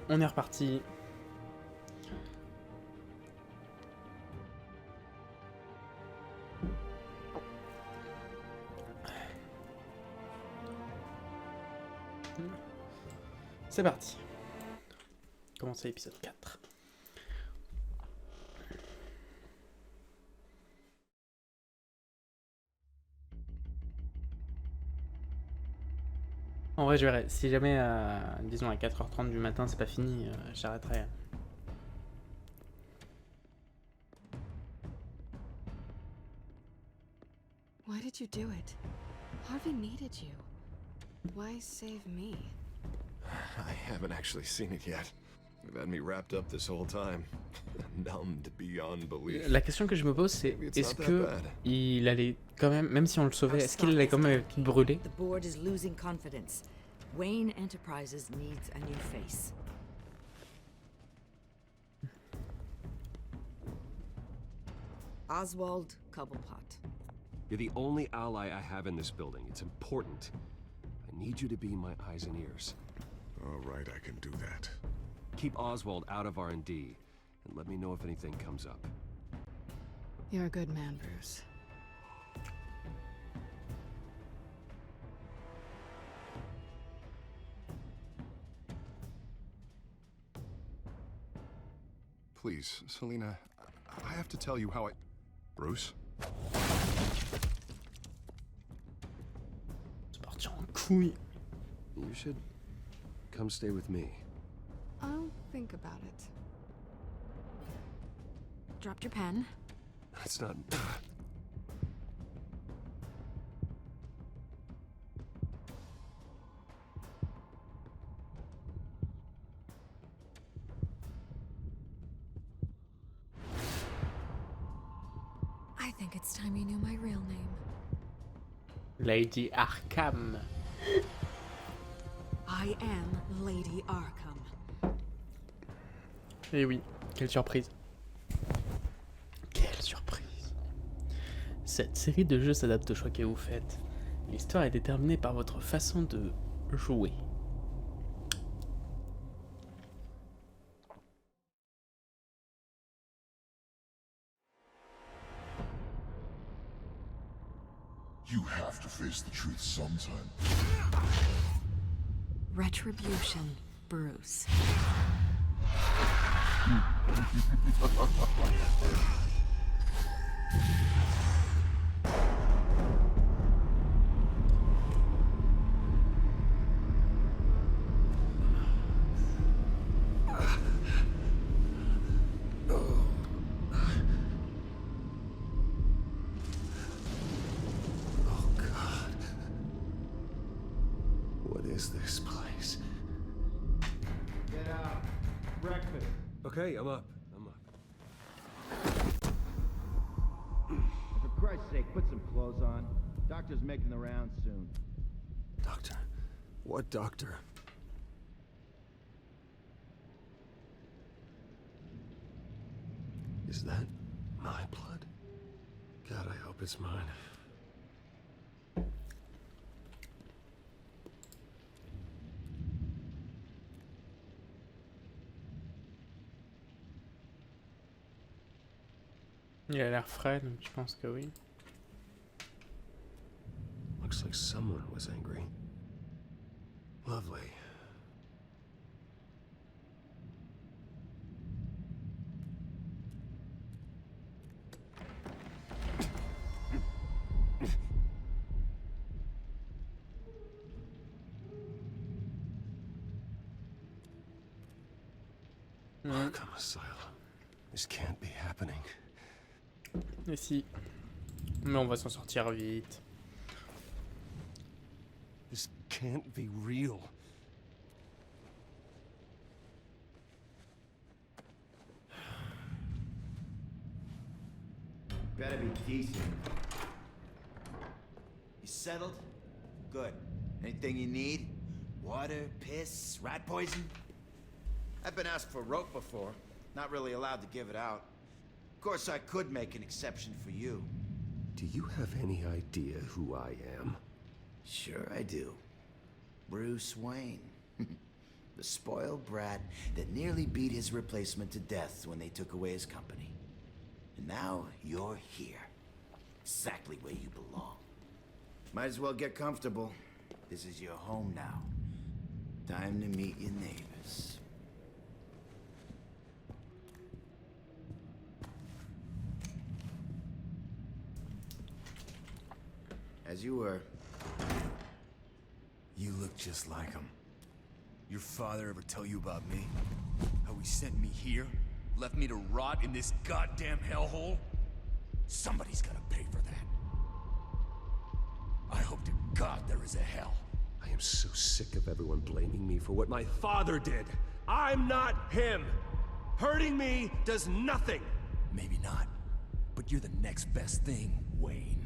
On est reparti. C'est parti. Commencer l'épisode 4. En vrai, je verrai. Si jamais, disons, à 4h30 du matin, c'est pas fini, j'arrêterai. Why did you do it? Harvey needed you. Why save me? I haven't actually seen it yet. They've had me wrapped up this whole time. Numbed beyond belief. La question que je me pose, c'est est-ce que il allait quand même si on le sauvait, est-ce qu'il allait quand même être brûlé? The board is losing confidence. Wayne Enterprises needs a new face. Oswald Cobblepot. You're the only ally I have in this building. It's important. I need you to be my eyes and ears. All right, I can do that. Keep Oswald out of R&D, and let me know if anything comes up. You're a good man, Bruce. Please, Selena, I have to tell you how I... Bruce? C'est parti en couille. You should come stay with me. I'll think about it. Dropped your pen. That's not... I think it's time you knew my real name. Lady Arkham. I am Lady Arkham. Eh oui, quelle surprise. Quelle surprise. Cette série de jeux s'adapte au choix que vous faites. L'histoire est déterminée par votre façon de jouer. You have to face the truth sometime. Retribution, Bruce. This place. Get out. Breakfast. Okay, I'm up. For Christ's sake, put some clothes on. Doctor's making the rounds soon. Doctor? What doctor? Is that my blood? God, I hope it's mine. Il a l'air frais, donc je pense que oui. Looks like someone was angry. Lovely. Arkham Asylum. This can't be happening. Et si. Mais on va s'en sortir vite. This can't be real. Better be decent. You settled? Good. Anything you need? Water, piss, rat poison? I've been asked for rope before. Not really allowed to give it out. Of course, I could make an exception for you. Do you have any idea who I am? Sure I do. Bruce Wayne. The spoiled brat that nearly beat his replacement to death when they took away his company. And now you're here. Exactly where you belong. Might as well get comfortable. This is your home now. Time to meet your neighbors. As you were. You look just like him. Your father ever tell you about me? How he sent me here? Left me to rot in this goddamn hellhole? Somebody's gotta pay for that. I hope to God there is a hell. I am so sick of everyone blaming me for what my father did. I'm not him. Hurting me does nothing. Maybe not, but you're the next best thing, Wayne.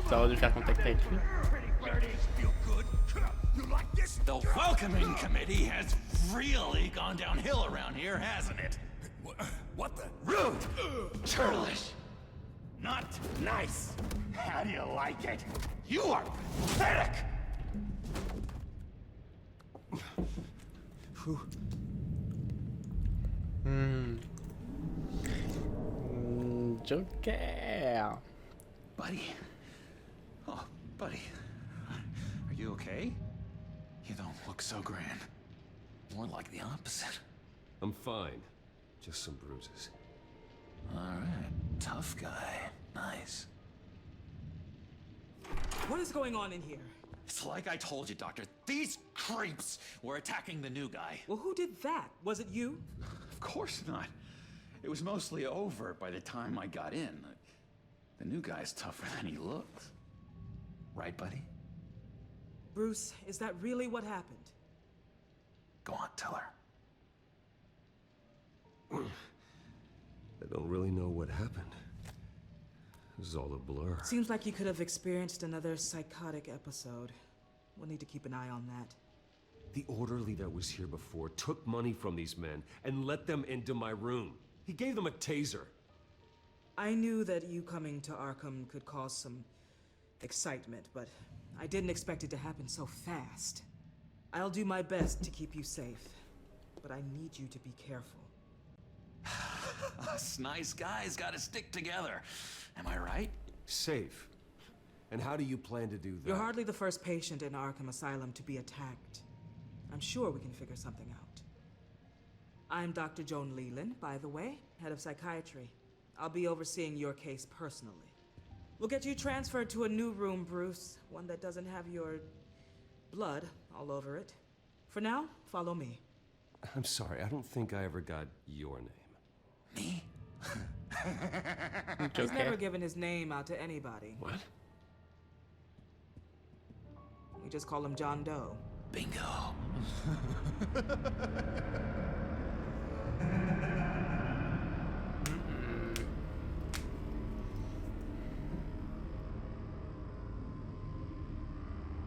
Ça aurait dû faire contact avec lui. The welcoming committee has really gone downhill around here, hasn't it? What the? Rude! Churlish! Not nice! How do you like it? You are pathetic! Joker. Buddy. Oh, buddy. Are you okay? You don't look so grand. More like the opposite. I'm fine. Just some bruises. Alright. Tough guy. Nice. What is going on in here? It's like I told you, Doctor. These creeps were attacking the new guy. Well, who did that? Was it you? Of course not. It was mostly over by the time I got in. The new guy's tougher than he looks. Right, buddy? Bruce, is that really what happened? Go on, tell her. I don't really know what happened. This is all a blur. Seems like you could have experienced another psychotic episode. We'll need to keep an eye on that. The orderly that was here before took money from these men and let them into my room. He gave them a taser. I knew that you coming to Arkham could cause some excitement, but I didn't expect it to happen so fast. I'll do my best to keep you safe, but I need you to be careful. Us nice guys gotta stick together. Am I right? Safe. And how do you plan to do that? You're hardly the first patient in Arkham Asylum to be attacked. I'm sure we can figure something out. I'm Dr. Joan Leland, by the way, head of psychiatry. I'll be overseeing your case personally. We'll get you transferred to a new room, Bruce. One that doesn't have your blood all over it. For now, follow me. I'm sorry, I don't think I ever got your name. Me? He's never given his name out to anybody. What? We just call him John Doe. Bingo.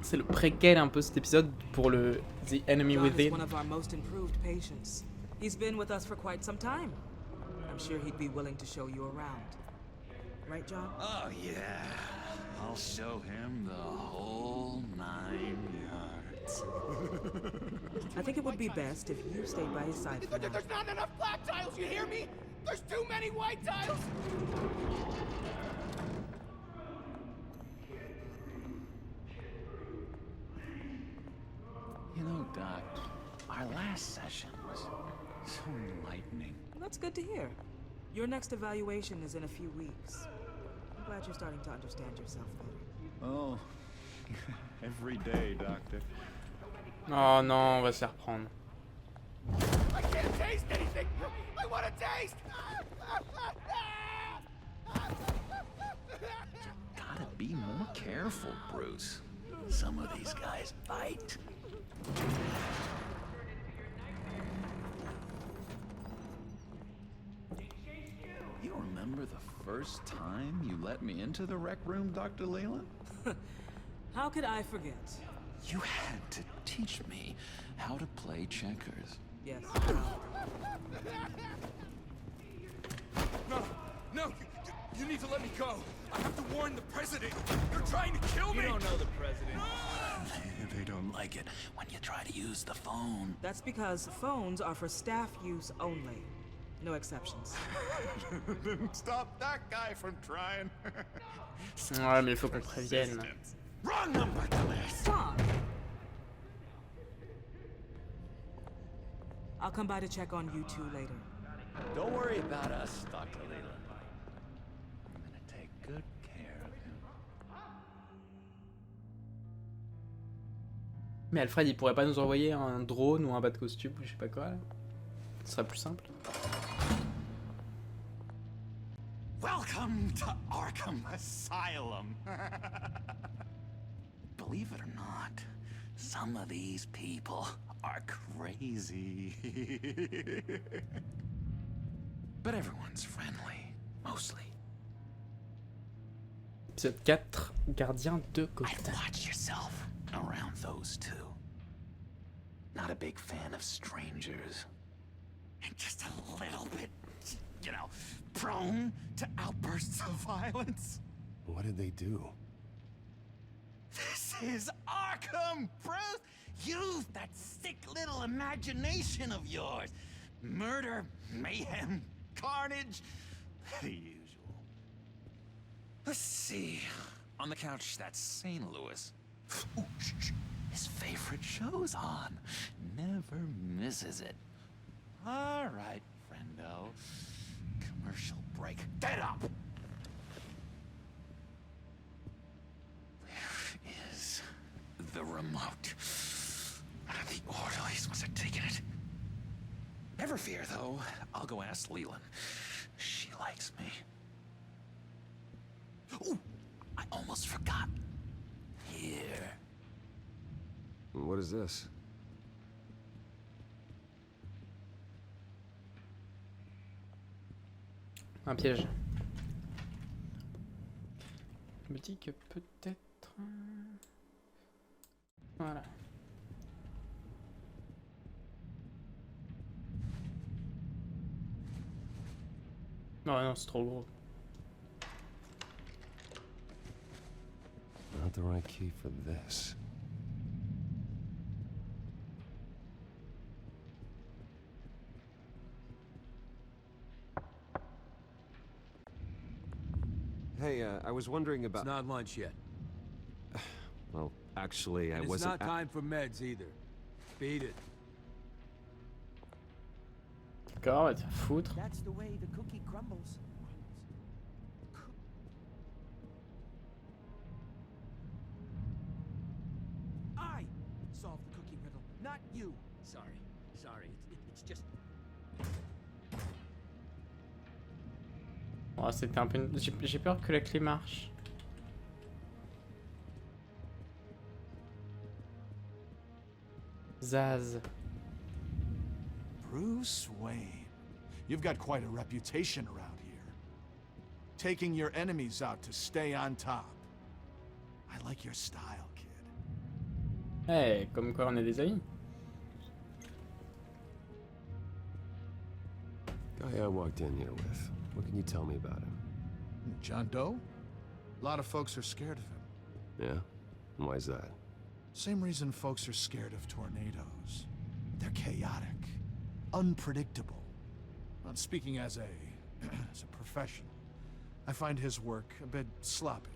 C'est le préquel un peu cet épisode pour le The Enemy John is Within. one of our most improved patients. He's been with us for quite some time. I'm sure he'd be willing to show you around. Right, John? Oh, yeah. I'll show him the whole 9 yards. I think it would be best if you stayed by his side for now. There's not enough black tiles, you hear me? There's too many white tiles! You know, Doc, our last session was so enlightening. That's good to hear. Your next evaluation is in a few weeks. I'm glad you're starting to understand yourself better. Oh, every day, Doctor. Oh non, on va se faire reprendre. I can't taste anything! I want to taste! Gotta be more careful, Bruce. Some of these guys bite. You remember the first time you let me into the rec room, Dr. Leland? How could I forget? You had to teach me how to play checkers. Yes. No, no, you need to let me go. I have to warn the president. You're trying to kill me. You don't know the president. They don't like it when you try to use the phone. That's because phones are for staff use only. No exceptions. Stop that guy from trying. Ouais, mais il faut qu'on prévienne. Wrong number, dumbass. Stop! I'll come by to check on you two later. Don't worry about us, Dr. Leland. I'm gonna take good care of him. Mais Alfred, il pourrait pas nous envoyer un drone ou un bas de costume ou je sais pas quoi là? Ce serait plus simple. Welcome to Arkham Asylum. Believe it or not, some of these people are crazy. But everyone's friendly, mostly. Épisode 4, gardien de I'd Gotham. watch yourself around those two. Not a big fan of strangers. And just a little bit, you know, prone to outbursts of violence. What did they do? This is Arkham, Bruce! Use that sick little imagination of yours. Murder, mayhem, carnage, the usual. Let's see. On the couch, that's St. Louis. Ooh, shh. His favorite show's on. Never misses it. All right, friendo. Commercial break. Get up! Where is the remote? The orderlies must have taken it. Never fear, though. I'll go ask Leland. She likes me. Ooh, I almost forgot. Here. What is this? Un piège. Je me dis que peut-être... Voilà. Non, non, c'est trop gros. Not the right key for this. Hey, I was wondering about... It's not lunch yet. Well, actually, I And wasn't... it's not time for meds either. Beat it. D'accord, va te faire foutre. That's the way the cookie crumbles. I solved the cookie riddle, not you. Sorry. It's just... Oh, c'était un peu... J'ai peur que la clé marche. Zaz. Bruce Wayne. You've got quite a reputation around here. Taking your enemies out to stay on top. I like your style, kid. Hey, comme quoi on est des amis. Guy I walked in here with. What can you tell me about him? John Doe? A lot of folks are scared of him. Yeah? And why's that? Same reason folks are scared of tornadoes. They're chaotic, unpredictable. I'm speaking as a professional. I find his work a bit sloppy.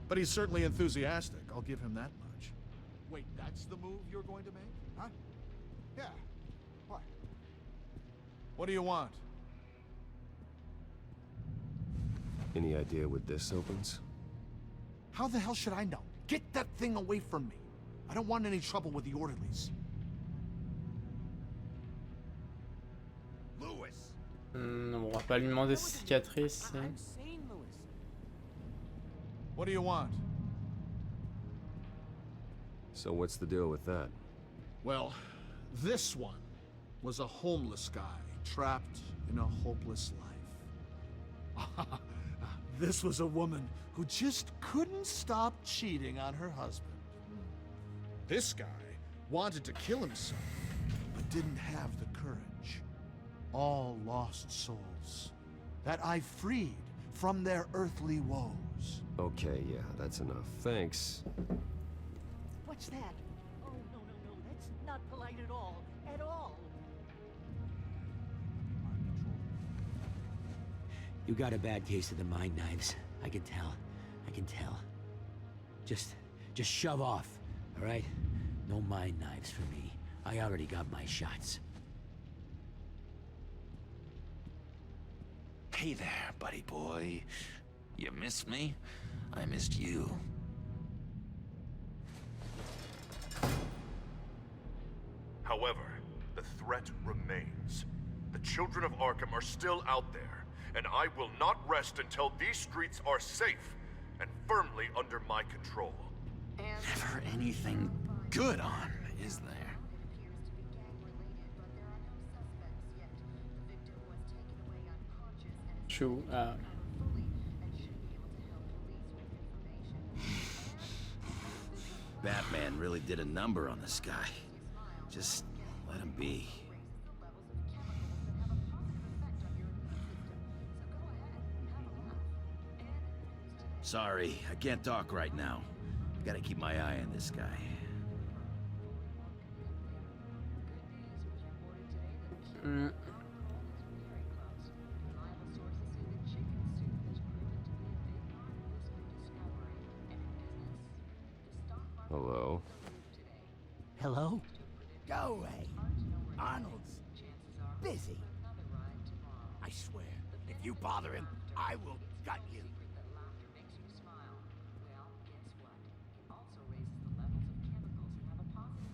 But he's certainly enthusiastic, I'll give him that much. Wait, that's the move you're going to make? Huh? Yeah. What? What do you want? Any idea what this opens? How the hell should I know? Get that thing away from me. I don't want any trouble with the orderlies. Louis. On va pas lui demander ses cicatrices. I'm sane, Louis. What do you want? So what's the deal with that? Well, this one was a homeless guy trapped in a hopeless life. This was a woman who just couldn't stop cheating on her husband. This guy wanted to kill himself, but didn't have the courage. All lost souls that I freed from their earthly woes. Okay, yeah, that's enough. Thanks. What's that? Oh, no, that's not polite at all. At all. You got a bad case of the mind knives. I can tell. I can tell. Just shove off, all right? No mind knives for me. I already got my shots. Hey there, buddy boy. You missed me? I missed you. However, the threat remains. The children of Arkham are still out there, and I will not rest until these streets are safe and firmly under my control. Never anything good on, is there? True. Batman really did a number on this guy. Just let him be. Sorry, I can't talk right now. Gotta keep my eye on this guy. Hello? Hello? Go away. Arnold's busy. I swear, if you bother him, I will gut you.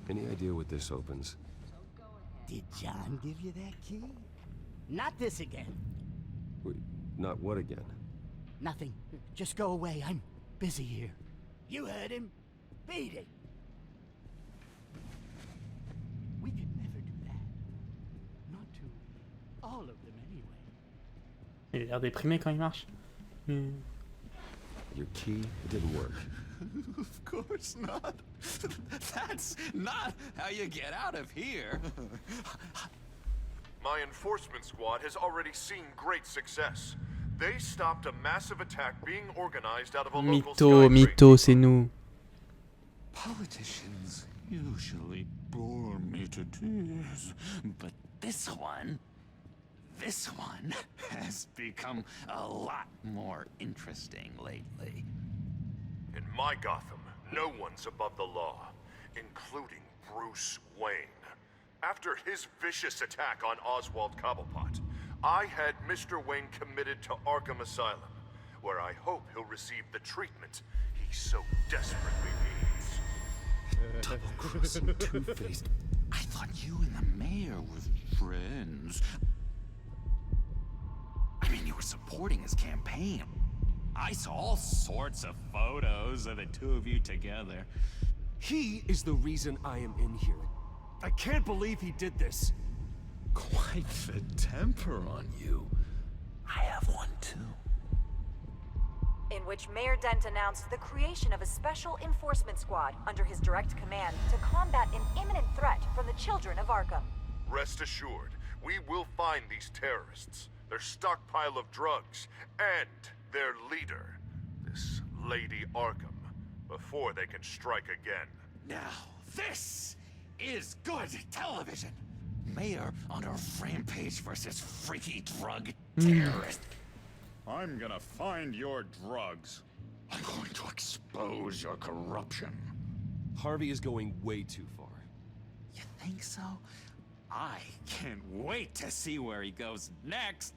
Any idea what this opens? Did John give you that key? Not this again. Wait, not what again? Nothing. Just go away. I'm busy here. You heard him. Beat it. We could never do that. Not to all of them anyway. Il a l'air déprimé quand il marche. Your key, it didn't work. Of course not. That's not how you get out of here. My enforcement squad has already seen great success. They stopped a massive attack being organized out of a local Mytho, c'est nous. Politicians usually bore me to tears, but this one has become a lot more interesting lately. In my Gotham, no one's above the law, including Bruce Wayne. After his vicious attack on Oswald Cobblepot, I had Mr. Wayne committed to Arkham Asylum, where I hope he'll receive the treatment he so desperately needs. Double-crossing Two-Faced. I thought you and the mayor were friends. I mean, you were supporting his campaign. I saw all sorts of photos of the two of you together. He is the reason I am in here. I can't believe he did this. Quite the temper on you. I have one too. In which Mayor Dent announced the creation of a special enforcement squad under his direct command to combat an imminent threat from the children of Arkham. Rest assured, we will find these terrorists, their stockpile of drugs, and their leader, this Lady Arkham, before they can strike again. Now, this is good television. Mayor on a rampage versus freaky drug terrorist. I'm gonna find your drugs. I'm going to expose your corruption. Harvey is going way too far. You think so? I can't wait to see where he goes next.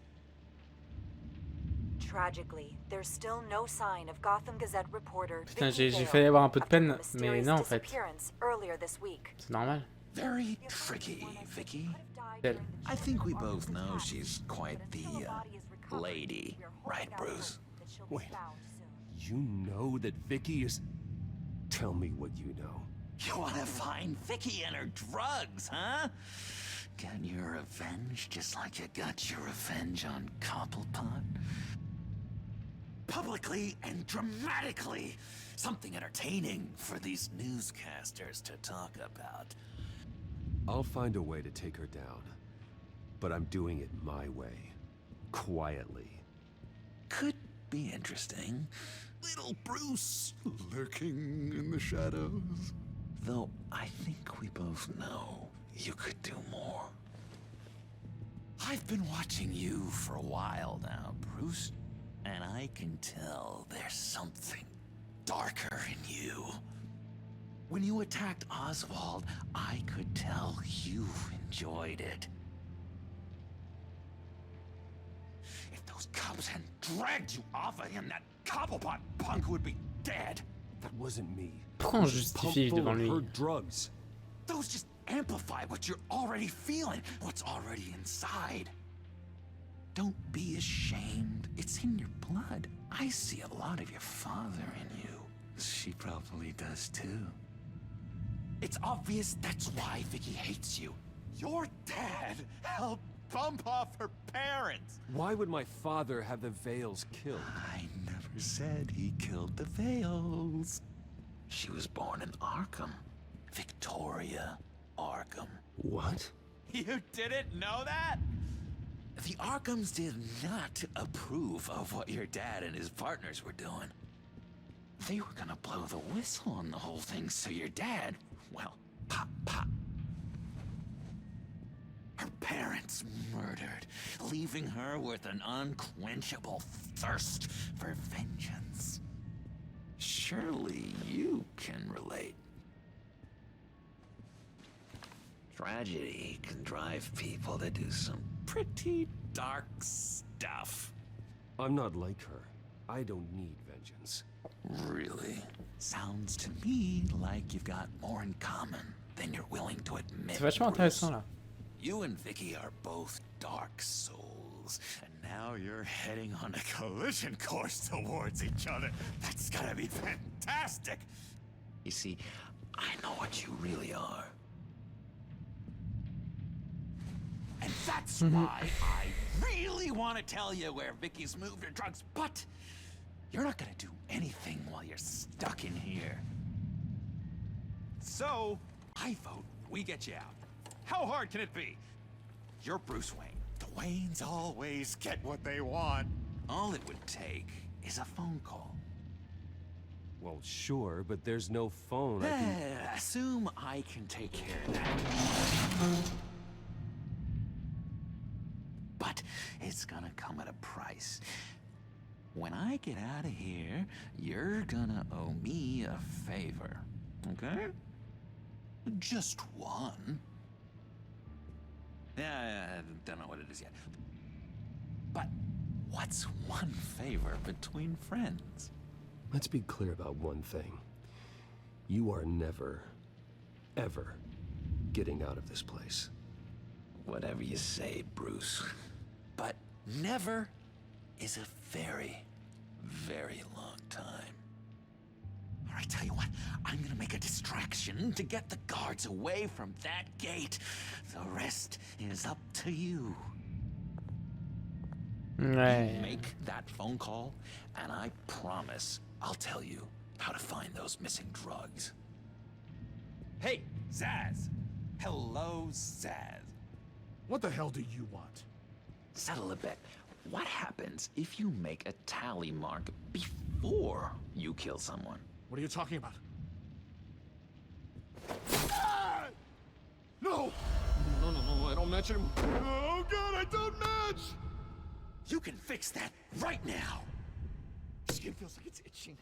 Tragically, there's still no sign of Gotham Gazette reporter Putain, Vicky j'ai Vale failli avoir un peu de after her peine, mais mysterious non en fait. disappearance earlier this week. C'est normal. Very tricky, Vicky. Elle. I think we both know she's quite the lady, right, Bruce? Wait, you know that Vicky is... Tell me what you know. You want to find Vicky and her drugs, huh? Get your revenge just like you got your revenge on Cobblepot? publicly and dramatically. Something entertaining for these newscasters to talk about. I'll find a way to take her down. But I'm doing it my way. Quietly. Could be interesting. Little Bruce lurking in the shadows. Though I think we both know you could do more. I've been watching you for a while now, Bruce, and I can tell there's something darker in you. When you attacked Oswald, I could tell you enjoyed it. If those cops hadn't dragged you off of him, that Cobblepot punk would be dead. That wasn't me. Pourquoi on justifie devant lui? Her drugs. Those just amplify what you're already feeling, what's already inside. Don't be ashamed. It's in your blood. I see a lot of your father in you. She probably does too. It's obvious that's why Vicky hates you. Your dad helped bump off her parents. Why would my father have the Vales killed? I never said he killed the Vales. She was born in Arkham. Victoria Arkham. What? You didn't know that? The Arkhams did not approve of what your dad and his partners were doing. They were gonna blow the whistle on the whole thing, so your dad, well, pop. Her parents murdered, leaving her with an unquenchable thirst for vengeance. Surely you can relate. Tragedy can drive people to do some pretty dark stuff. I'm not like her. I don't need vengeance. Really? Sounds to me like you've got more in common than you're willing to admit. C'est vachement intéressant là. You and Vicky are both dark souls, and now you're heading on a collision course towards each other. That's gonna be fantastic! You see, I know what you really are. And that's why I really want to tell you where Vicky's moved her drugs, but you're not gonna do anything while you're stuck in here. So, I vote we get you out. How hard can it be? You're Bruce Wayne. The Waynes always get what they want. All it would take is a phone call. Well, sure, but there's no phone. I can... Assume I can take care of that. But it's gonna come at a price. When I get out of here, you're gonna owe me a favor, okay? Just one. Yeah, I don't know what it is yet. But what's one favor between friends? Let's be clear about one thing. You are never, ever getting out of this place. Whatever you say, Bruce. But never is a very, very long time. All right, tell you what, I'm gonna make a distraction to get the guards away from that gate. The rest is up to you. Ouais. You make that phone call, and I promise I'll tell you how to find those missing drugs. Hey, Zaz. Hello, Zaz. What the hell do you want? Settle a bet. What happens if you make a tally mark before you kill someone? What are you talking about? Ah! No! No, I don't match him. Oh god, I don't match! You can fix that right now. Skin feels like it's itching.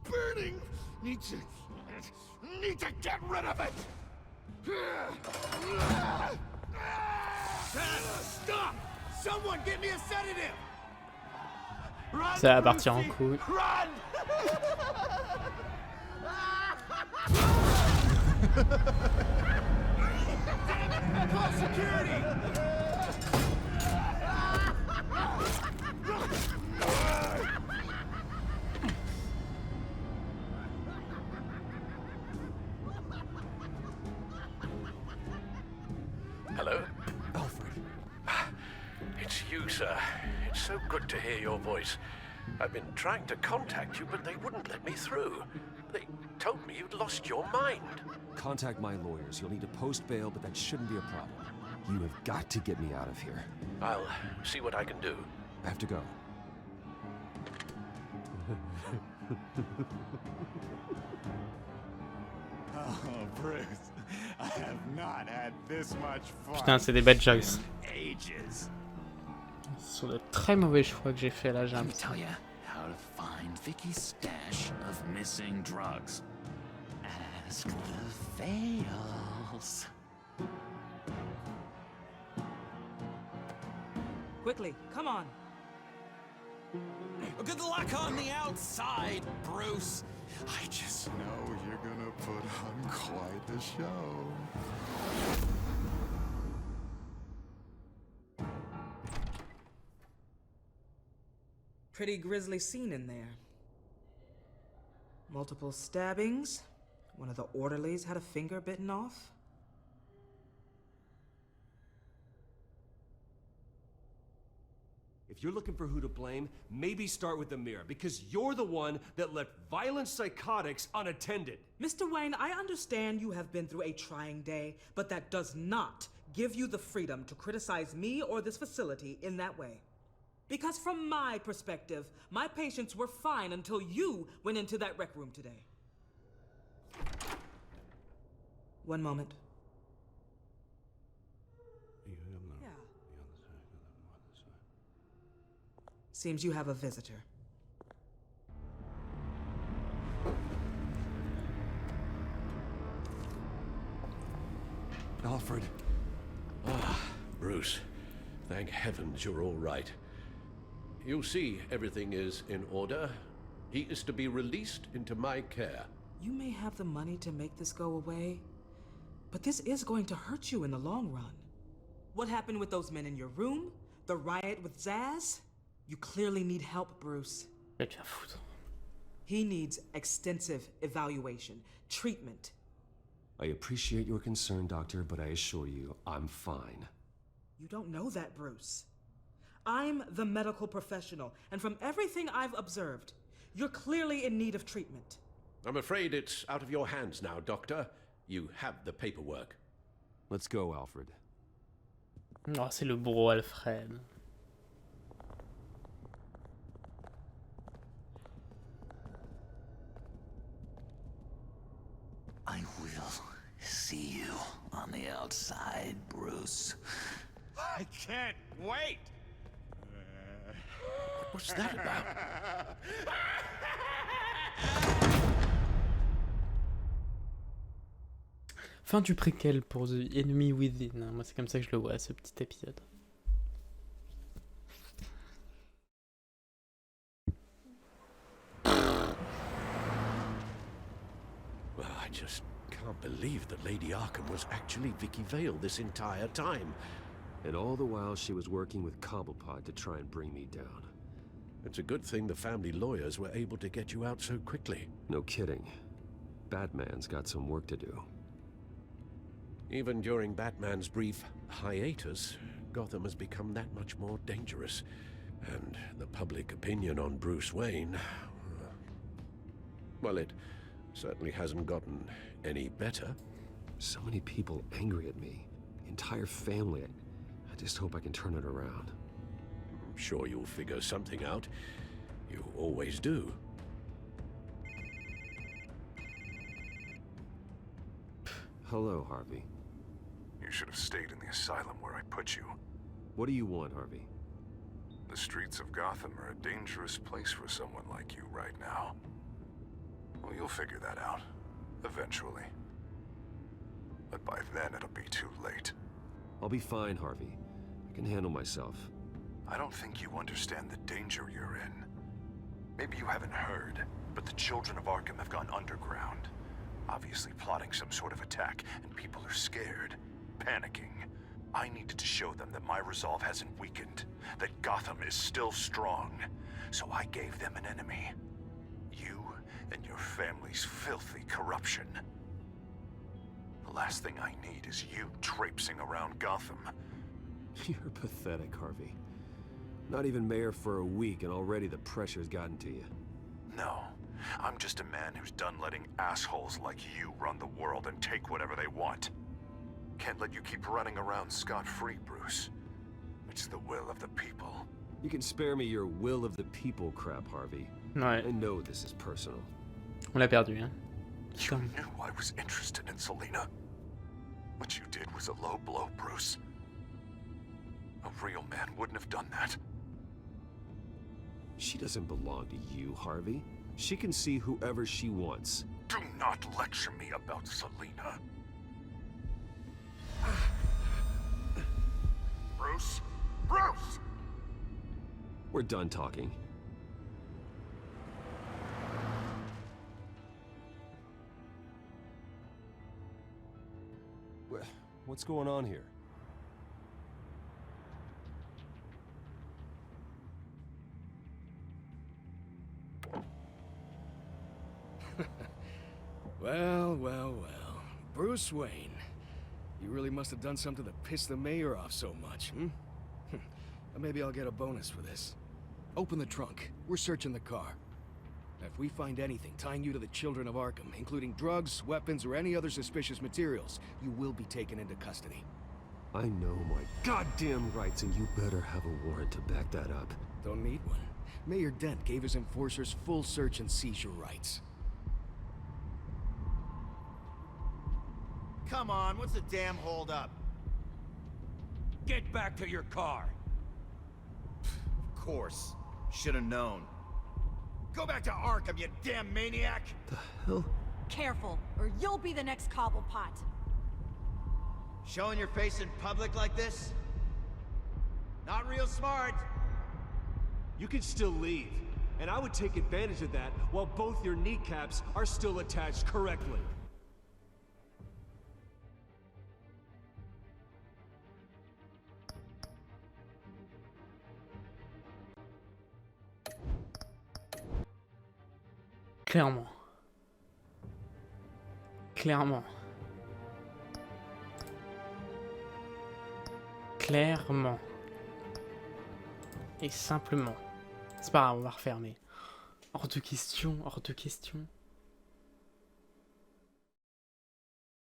Burning! Need to get rid of it! Stop! Someone get me a sedative! Run, Ça va partir en couille. Run! Call security! Hello? Alfred. It's you, sir. It's so good to hear your voice. I've been trying to contact you, but they wouldn't let me through. They told me you'd lost your mind. Contact my lawyers. You'll need to post bail, but that shouldn't be a problem. You have got to get me out of here. I'll see what I can do. I have to go. Oh, Bruce, I have not had this much fun. Putain, c'est des bad jokes. Ages. Ce sont de très mauvais choix que j'ai fait là, j'ai Let me tell you how to find Vicky's stash of missing drugs. Ask the Fails. Quickly, come on. Good luck on the outside, Bruce. I just know you're gonna put on quite the show. Pretty grisly scene in there. Multiple stabbings. One of the orderlies had a finger bitten off. If you're looking for who to blame, maybe start with the mirror, because you're the one that left violent psychotics unattended. Mr. Wayne, I understand you have been through a trying day, but that does not give you the freedom to criticize me or this facility in that way. Because from my perspective, my patients were fine until you went into that rec room today. One moment. Yeah. Seems you have a visitor. Alfred. Ah, Bruce. Thank heavens you're all right. You see, everything is in order. He is to be released into my care. You may have the money to make this go away, but this is going to hurt you in the long run. What happened with those men in your room? The riot with Zaz? You clearly need help, Bruce. He needs extensive evaluation, treatment. I appreciate your concern, Doctor, but I assure you, I'm fine. You don't know that, Bruce. I'm the medical professional, and from everything I've observed, you're clearly in need of treatment. I'm afraid it's out of your hands now, Doctor. You have the paperwork. Let's go, Alfred. Oh, c'est le bourreau Alfred. I will see you on the outside, Bruce. I can't wait! What's that about? Fin du préquel pour The Enemy Within. Moi, c'est comme ça que je le vois, ce petit épisode. Well, I just can't believe that Lady Arkham was actually Vicky Vale this entire time. And all the while she was working with Cobblepot to try and bring me down. It's a good thing the family lawyers were able to get you out so quickly. No kidding. Batman's got some work to do. Even during Batman's brief hiatus, Gotham has become that much more dangerous. And the public opinion on Bruce Wayne... well, it certainly hasn't gotten any better. So many people angry at me. The entire family. I just hope I can turn it around. I'm sure you'll figure something out. You always do. Hello, Harvey. You should have stayed in the asylum where I put you. What do you want, Harvey? The streets of Gotham are a dangerous place for someone like you right now. Well, you'll figure that out. Eventually. But by then, it'll be too late. I'll be fine, Harvey. I can handle myself. I don't think you understand the danger you're in. Maybe you haven't heard, but the children of Arkham have gone underground. Obviously plotting some sort of attack, and people are scared, panicking. I needed to show them that my resolve hasn't weakened, that Gotham is still strong. So I gave them an enemy. You and your family's filthy corruption. The last thing I need is you traipsing around Gotham. You're pathetic, Harvey. Not even mayor for a week and already the pressure's gotten to you. No. I'm just a man who's done letting assholes like you run the world and take whatever they want. Can't let you keep running around scot-free, Bruce. It's the will of the people. You can spare me your will of the people crap, Harvey. Ouais. I know this is personal. On l'a perdu, hein. You knew I was interested in Selena. What you did was a low blow, Bruce. A real man wouldn't have done that. She doesn't belong to you, Harvey. She can see whoever she wants. Do not lecture me about Selena. Bruce? Bruce! We're done talking. What's going on here? Well, well, well. Bruce Wayne. You really must have done something to piss the mayor off so much, hmm? Maybe I'll get a bonus for this. Open the trunk. We're searching the car. If we find anything tying you to the children of Arkham, including drugs, weapons, or any other suspicious materials, you will be taken into custody. I know my goddamn rights, and you better have a warrant to back that up. Don't need one. Mayor Dent gave his enforcers full search and seizure rights. Come on, what's the damn holdup? Get back to your car. Of course. Should have known. Go back to Arkham, you damn maniac! The hell? Careful, or you'll be the next Cobblepot. Showing your face in public like this? Not real smart. You could still leave, and I would take advantage of that while both your kneecaps are still attached correctly. Clairement. Clairement. Clairement. Et simplement. C'est pas grave, on va refermer. Hors de question, hors de question.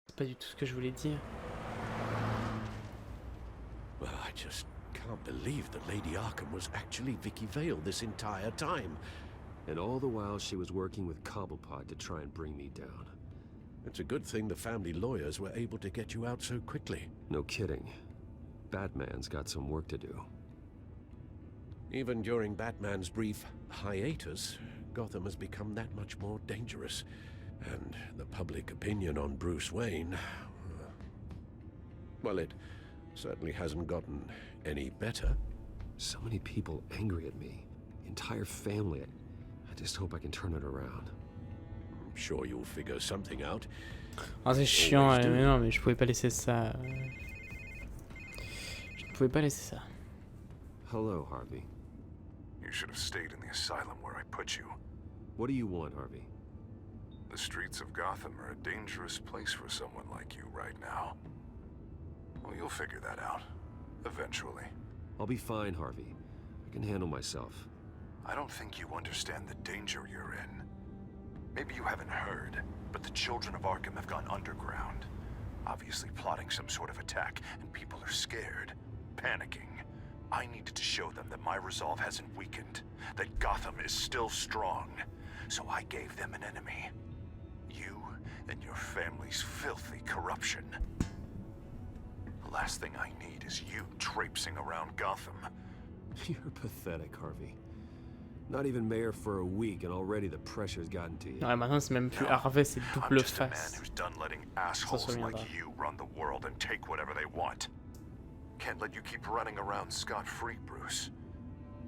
C'est pas du tout ce que je voulais dire. Well, I just can't believe that Lady Arkham was actually Vicky Vale this entire time. And all the while she was working with Cobblepot to try and bring me down. It's a good thing the family lawyers were able to get you out so quickly. No kidding. Batman's got some work to do. Even during Batman's brief hiatus, Gotham has become that much more dangerous. And the public opinion on Bruce Wayne... well, it certainly hasn't gotten any better. So many people angry at me. Entire family. I just hope I can turn it around. I'm sure you'll figure something out. Ah, c'est chiant, mais non, mais je pouvais pas laisser ça. Je ne pouvais pas laisser ça. Hello, Harvey. You should have stayed in the asylum where I put you. What do you want, Harvey? The streets of Gotham are a dangerous place for someone like you right now. Well, you'll figure that out. Eventually. I'll be fine, Harvey. I can handle myself. I don't think you understand the danger you're in. Maybe you haven't heard, but the children of Arkham have gone underground. Obviously plotting some sort of attack, and people are scared, panicking. I needed to show them that my resolve hasn't weakened, that Gotham is still strong. So I gave them an enemy. You and your family's filthy corruption. The last thing I need is you traipsing around Gotham. You're pathetic, Harvey. Not even mayor for a week and already the pressure's gotten to you. Ouais, maintenant c'est même plus Harvey, c'est double I'm just a man face. who's done letting assholes like you run the world and take whatever they want. Can't let you keep running around scot-free, Bruce.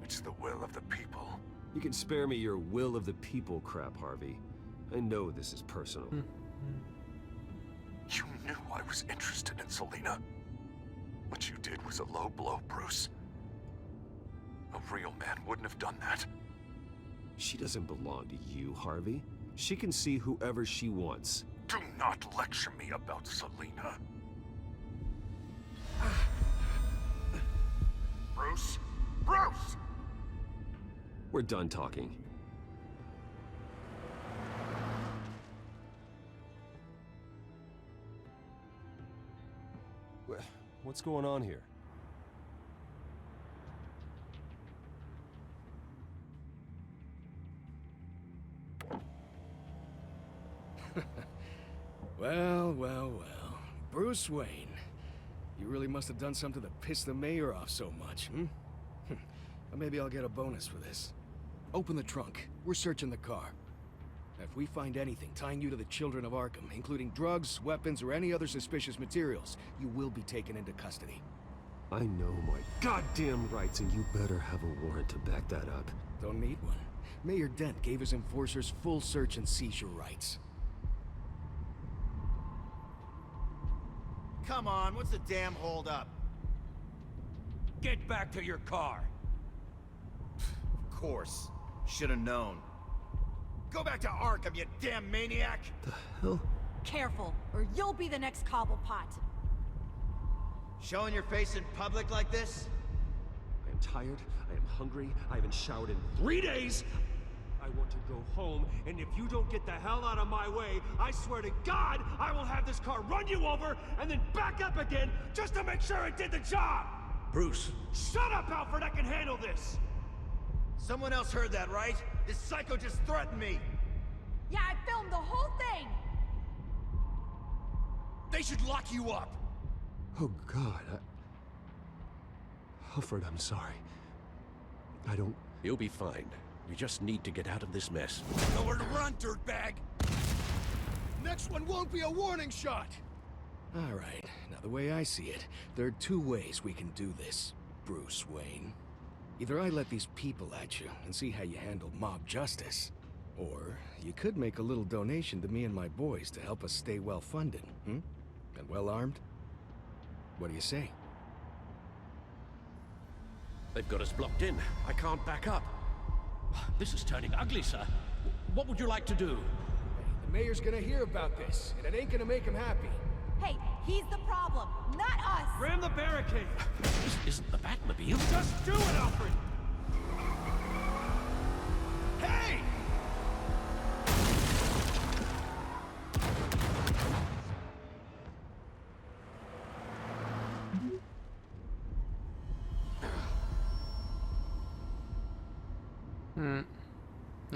It's the will of the people. You can spare me your will of the people crap, Harvey. I know this is personal. You knew I was interested in Selena. What you did was a low blow, Bruce. A real man wouldn't have done that. She doesn't belong to you, Harvey. She can see whoever she wants. Do not lecture me about Selena. Bruce? Bruce! We're done talking. What's going on here? Well, well, well. Bruce Wayne. You really must have done something to piss the mayor off so much, hmm? Or maybe I'll get a bonus for this. Open the trunk. We're searching the car. If we find anything tying you to the children of Arkham, including drugs, weapons, or any other suspicious materials, you will be taken into custody. I know my goddamn rights, and you better have a warrant to back that up. Don't need one. Mayor Dent gave his enforcers full search and seizure rights. Come on, what's the damn holdup? Get back to your car. Of course. Should have known. Go back to Arkham, you damn maniac! The hell? Careful, or you'll be the next Cobblepot. Showing your face in public like this? I am tired, I am hungry, I haven't showered in 3 days! I want to go home, and if you don't get the hell out of my way, I swear to God, I will have this car run you over, and then back up again, just to make sure it did the job! Bruce! Shut up, Alfred, I can handle this! Someone else heard that, right? This psycho just threatened me! Yeah, I filmed the whole thing! They should lock you up! Oh, God, Alfred, I'm sorry. I don't... You'll be fine. You just need to get out of this mess. Nowhere to run, dirtbag! Next one won't be a warning shot! All right, now the way I see it, there are two ways we can do this, Bruce Wayne. Either I let these people at you and see how you handle mob justice, or you could make a little donation to me and my boys to help us stay well-funded, And well-armed? What do you say? They've got us blocked in. I can't back up. This is turning ugly, sir. What would you like to do? Hey, the mayor's gonna hear about this, and it ain't gonna make him happy. Hey, he's the problem, not us! Ram the barricade! This isn't the Batmobile. Just do it, Alfred! Hey!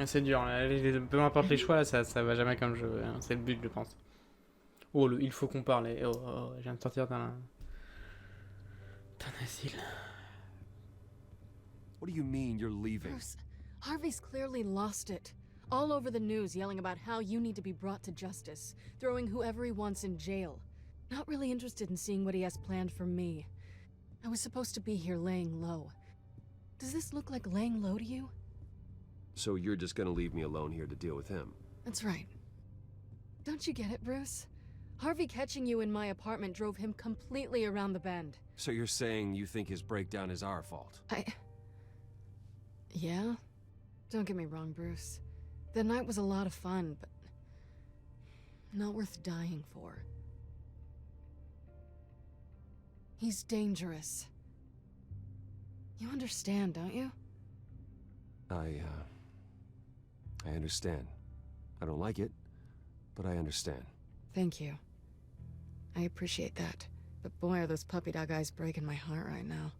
C'est dur, là. Peu importe les choix, là, ça va jamais comme je veux. Hein. C'est le but, je pense. Oh, il faut qu'on parle. Je viens de sortir d'un asile. What do you mean you're leaving? Bruce, Harvey's clearly lost it. All over the news yelling about how you need to be brought to justice, throwing whoever he wants in jail. Not really interested in seeing what he has planned for me. I was supposed to be here laying low. Does this look like laying low to you? So you're just gonna leave me alone here to deal with him? That's right. Don't you get it, Bruce? Harvey catching you in my apartment drove him completely around the bend. So you're saying you think his breakdown is our fault? Yeah? Don't get me wrong, Bruce. The night was a lot of fun, but not worth dying for. He's dangerous. You understand, don't you? I understand. I don't like it, but I understand. Thank you. I appreciate that. But boy, are those puppy dog eyes breaking my heart right now.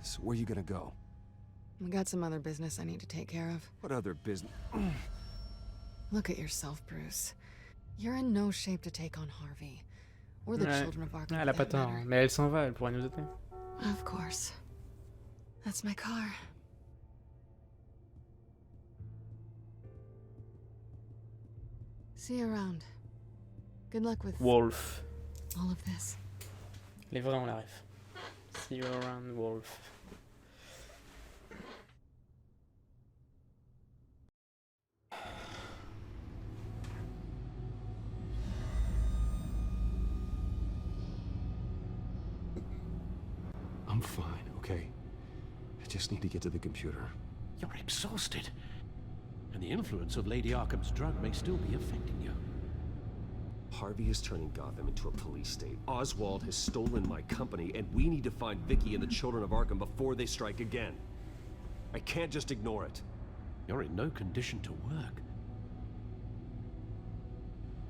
So where you gonna go? I got some other business I need to take care of. What other business? Look at yourself, Bruce. You're in no shape to take on Harvey. Or the children of Arkham. Elle a pas tort, hein. Mais elle s'en va, elle pourrait nous aider. Of course. That's my car. See you around. Good luck with Wolf. all of this. Les vrais ont la ref. See you around, Wolf. I'm fine, okay? I just need to get to the computer. You're exhausted. And the influence of Lady Arkham's drug may still be affecting you. Harvey is turning Gotham into a police state. Oswald has stolen my company, and we need to find Vicky and the children of Arkham before they strike again. I can't just ignore it. You're in no condition to work.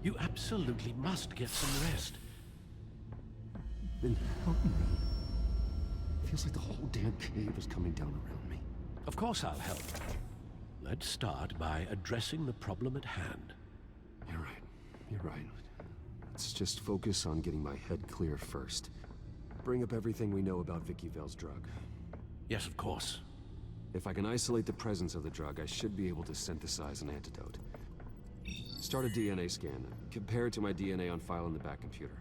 You absolutely must get some rest. Then help me. Feels like the whole damn cave is coming down around me. Of course I'll help. Let's start by addressing the problem at hand. You're right. Let's just focus on getting my head clear first. Bring up everything we know about Vicky Vale's drug. Yes, of course. If I can isolate the presence of the drug, I should be able to synthesize an antidote. Start a DNA scan. Compare it to my DNA on file in the back computer.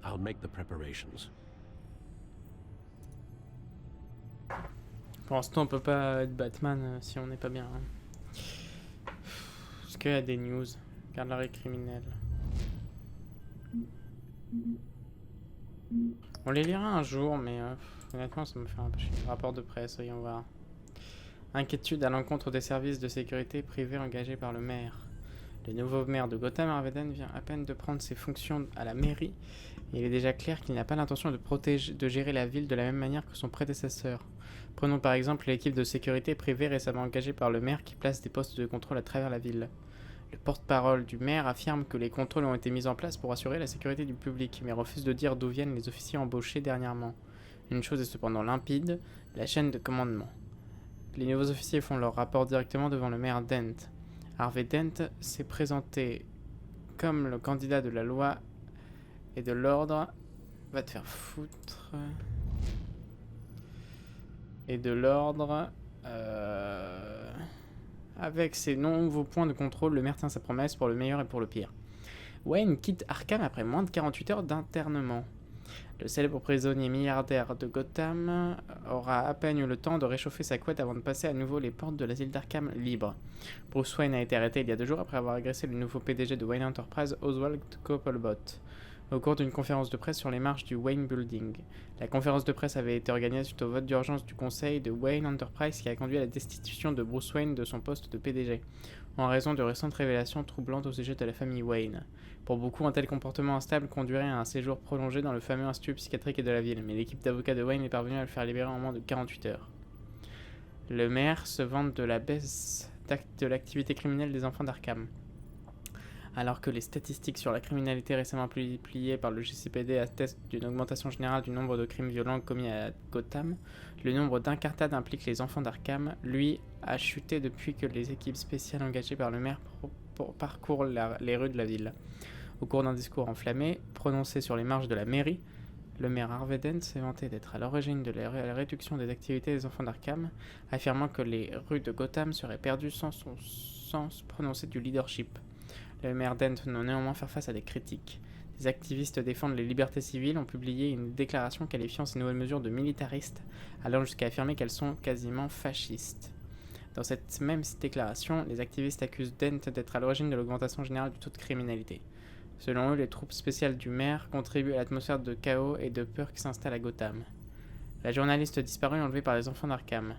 I'll make the preparations. Pour l'instant, on peut pas être Batman si on n'est pas bien. Hein. Est-ce qu'il y a des news? Regarde l'arrêt criminel. On les lira un jour, mais honnêtement, ça me fait un peu chier. Rapport de presse, voyons voir. Inquiétude à l'encontre des services de sécurité privés engagés par le maire. Le nouveau maire de Gotham, Harvey Dent, vient à peine de prendre ses fonctions à la mairie. Et il est déjà clair qu'il n'a pas l'intention de gérer la ville de la même manière que son prédécesseur. Prenons par exemple l'équipe de sécurité privée récemment engagée par le maire qui place des postes de contrôle à travers la ville. Le porte-parole du maire affirme que les contrôles ont été mis en place pour assurer la sécurité du public, mais refuse de dire d'où viennent les officiers embauchés dernièrement. Une chose est cependant limpide, la chaîne de commandement. Les nouveaux officiers font leur rapport directement devant le maire Dent. Harvey Dent s'est présenté comme le candidat de la loi et de l'ordre. Va te faire foutre. Et de l'ordre. Avec ses nouveaux points de contrôle, le maire tient sa promesse pour le meilleur et pour le pire. Wayne quitte Arkham après moins de 48 heures d'internement. Le célèbre prisonnier milliardaire de Gotham aura à peine eu le temps de réchauffer sa couette avant de passer à nouveau les portes de l'asile d'Arkham libre. Bruce Wayne a été arrêté il y a 2 jours après avoir agressé le nouveau PDG de Wayne Enterprise, Oswald Cobblepot, au cours d'une conférence de presse sur les marches du Wayne Building. La conférence de presse avait été organisée suite au vote d'urgence du conseil de Wayne Enterprise qui a conduit à la destitution de Bruce Wayne de son poste de PDG, en raison de récentes révélations troublantes au sujet de la famille Wayne. Pour beaucoup, un tel comportement instable conduirait à un séjour prolongé dans le fameux institut psychiatrique de la ville, mais l'équipe d'avocats de Wayne est parvenue à le faire libérer en moins de 48 heures. Le maire se vante de la baisse de l'activité criminelle des enfants d'Arkham. Alors que les statistiques sur la criminalité récemment publiées par le JCPD attestent d'une augmentation générale du nombre de crimes violents commis à Gotham, le nombre d'incartades impliquant les enfants d'Arkham, lui, a chuté depuis que les équipes spéciales engagées par le maire parcourent les rues de la ville. Au cours d'un discours enflammé, prononcé sur les marches de la mairie, le maire Harvey Dent s'est vanté d'être à l'origine de la réduction des activités des enfants d'Arkham, affirmant que les rues de Gotham seraient perdues sans son sens prononcé du leadership. Le maire Dent doit néanmoins faire face à des critiques. Des activistes défendent les libertés civiles ont publié une déclaration qualifiant ces nouvelles mesures de militaristes, allant jusqu'à affirmer qu'elles sont quasiment fascistes. Dans cette même déclaration, les activistes accusent Dent d'être à l'origine de l'augmentation générale du taux de criminalité. Selon eux, les troupes spéciales du maire contribuent à l'atmosphère de chaos et de peur qui s'installe à Gotham. La journaliste disparue enlevée par les enfants d'Arkham.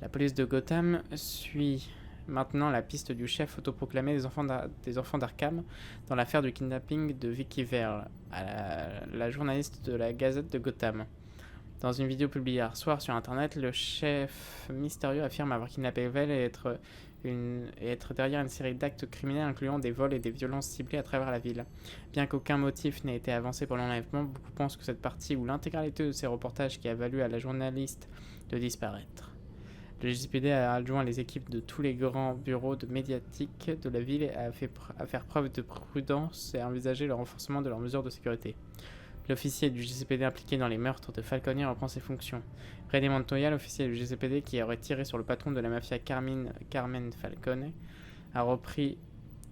La police de Gotham suit maintenant la piste du chef autoproclamé des enfants d'Arkham dans l'affaire du kidnapping de Vicky Vale, la journaliste de la Gazette de Gotham. Dans une vidéo publiée hier soir sur internet, le chef mystérieux affirme avoir kidnappé Vale et être derrière une série d'actes criminels incluant des vols et des violences ciblées à travers la ville. Bien qu'aucun motif n'ait été avancé pour l'enlèvement, beaucoup pensent que cette partie ou l'intégralité de ces reportages qui a valu à la journaliste de disparaître. Le JCPD a adjoint les équipes de tous les grands bureaux médiatiques de la ville à faire preuve de prudence et à envisager le renforcement de leurs mesures de sécurité. L'officier du JCPD impliqué dans les meurtres de Falcone reprend ses fonctions. René Montoya, l'officier du JCPD qui aurait tiré sur le patron de la mafia Carmen Falcone, a repris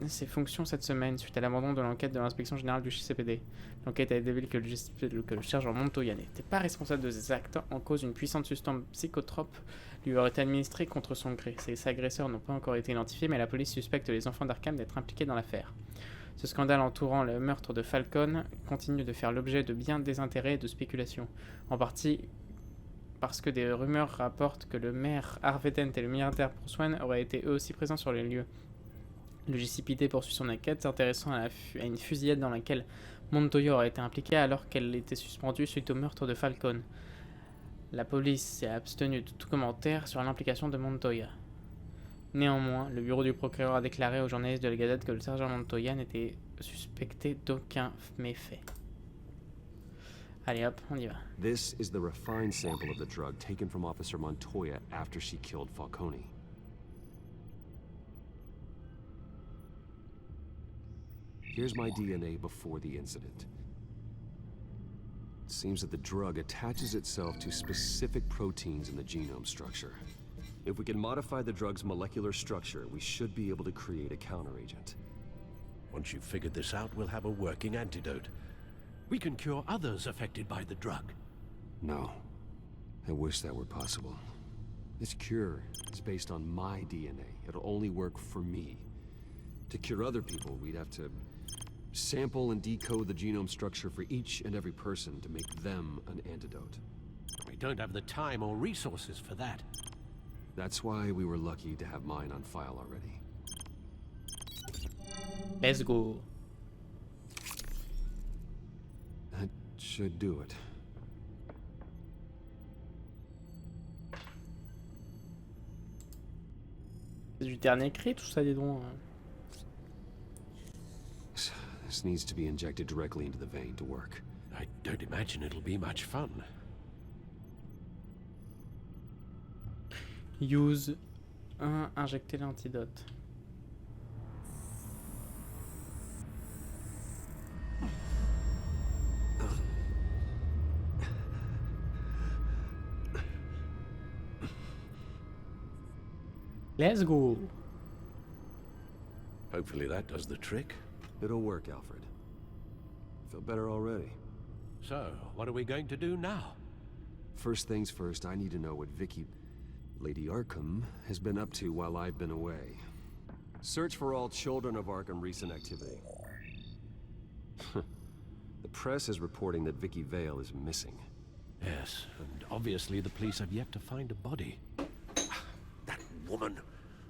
ses fonctions cette semaine suite à l'abandon de l'enquête de l'inspection générale du JCPD. L'enquête a révélé que le sergent Montoya n'était pas responsable de ces actes. En cause, une puissante substance psychotrope lui aurait été administrée contre son gré. Ses agresseurs n'ont pas encore été identifiés, mais la police suspecte les enfants d'Arkham d'être impliqués dans l'affaire. Ce scandale entourant le meurtre de Falcone continue de faire l'objet de bien des intérêts et de spéculations, en partie parce que des rumeurs rapportent que le maire Harvey Dent et le milliardaire Bruce Wayne auraient été eux aussi présents sur les lieux. Le GCPD poursuit son enquête, s'intéressant à une fusillade dans laquelle Montoya aurait été impliqué alors qu'elle était suspendue suite au meurtre de Falcone. La police s'est abstenue de tout commentaire sur l'implication de Montoya. Néanmoins, le bureau du procureur a déclaré aux journalistes de la Gazette que le sergent Montoya n'était suspecté d'aucun méfait. Allez hop, on y va. This is the refined sample of the drug taken from Officer Montoya after she killed Falcone. Here's my DNA before the incident. It seems that the drug attaches itself to specific proteins in the genome structure. If we can modify the drug's molecular structure, we should be able to create a counteragent. Once you've figured this out, we'll have a working antidote. We can cure others affected by the drug. No. I wish that were possible. This cure is based on my DNA. It'll only work for me. To cure other people, we'd have to sample and decode the genome structure for each and every person to make them an antidote. We don't have the time or resources for that. That's why we were lucky to have mine on file already. Let's go. That should do it. C'est du dernier écrit, tout ça, dis donc. This needs to be injected directly into the vein to work. I don't imagine it'll be much fun. Use 1, injecter l'antidote. Let's go. Hopefully that does the trick. It'll work, Alfred. Feel better already. So, what are we going to do now? First things first, I need to know what Vicky, Lady Arkham, has been up to while I've been away. Search for all children of Arkham recent activity. The press is reporting that Vicky Vale is missing. Yes, and obviously the police have yet to find a body. That woman,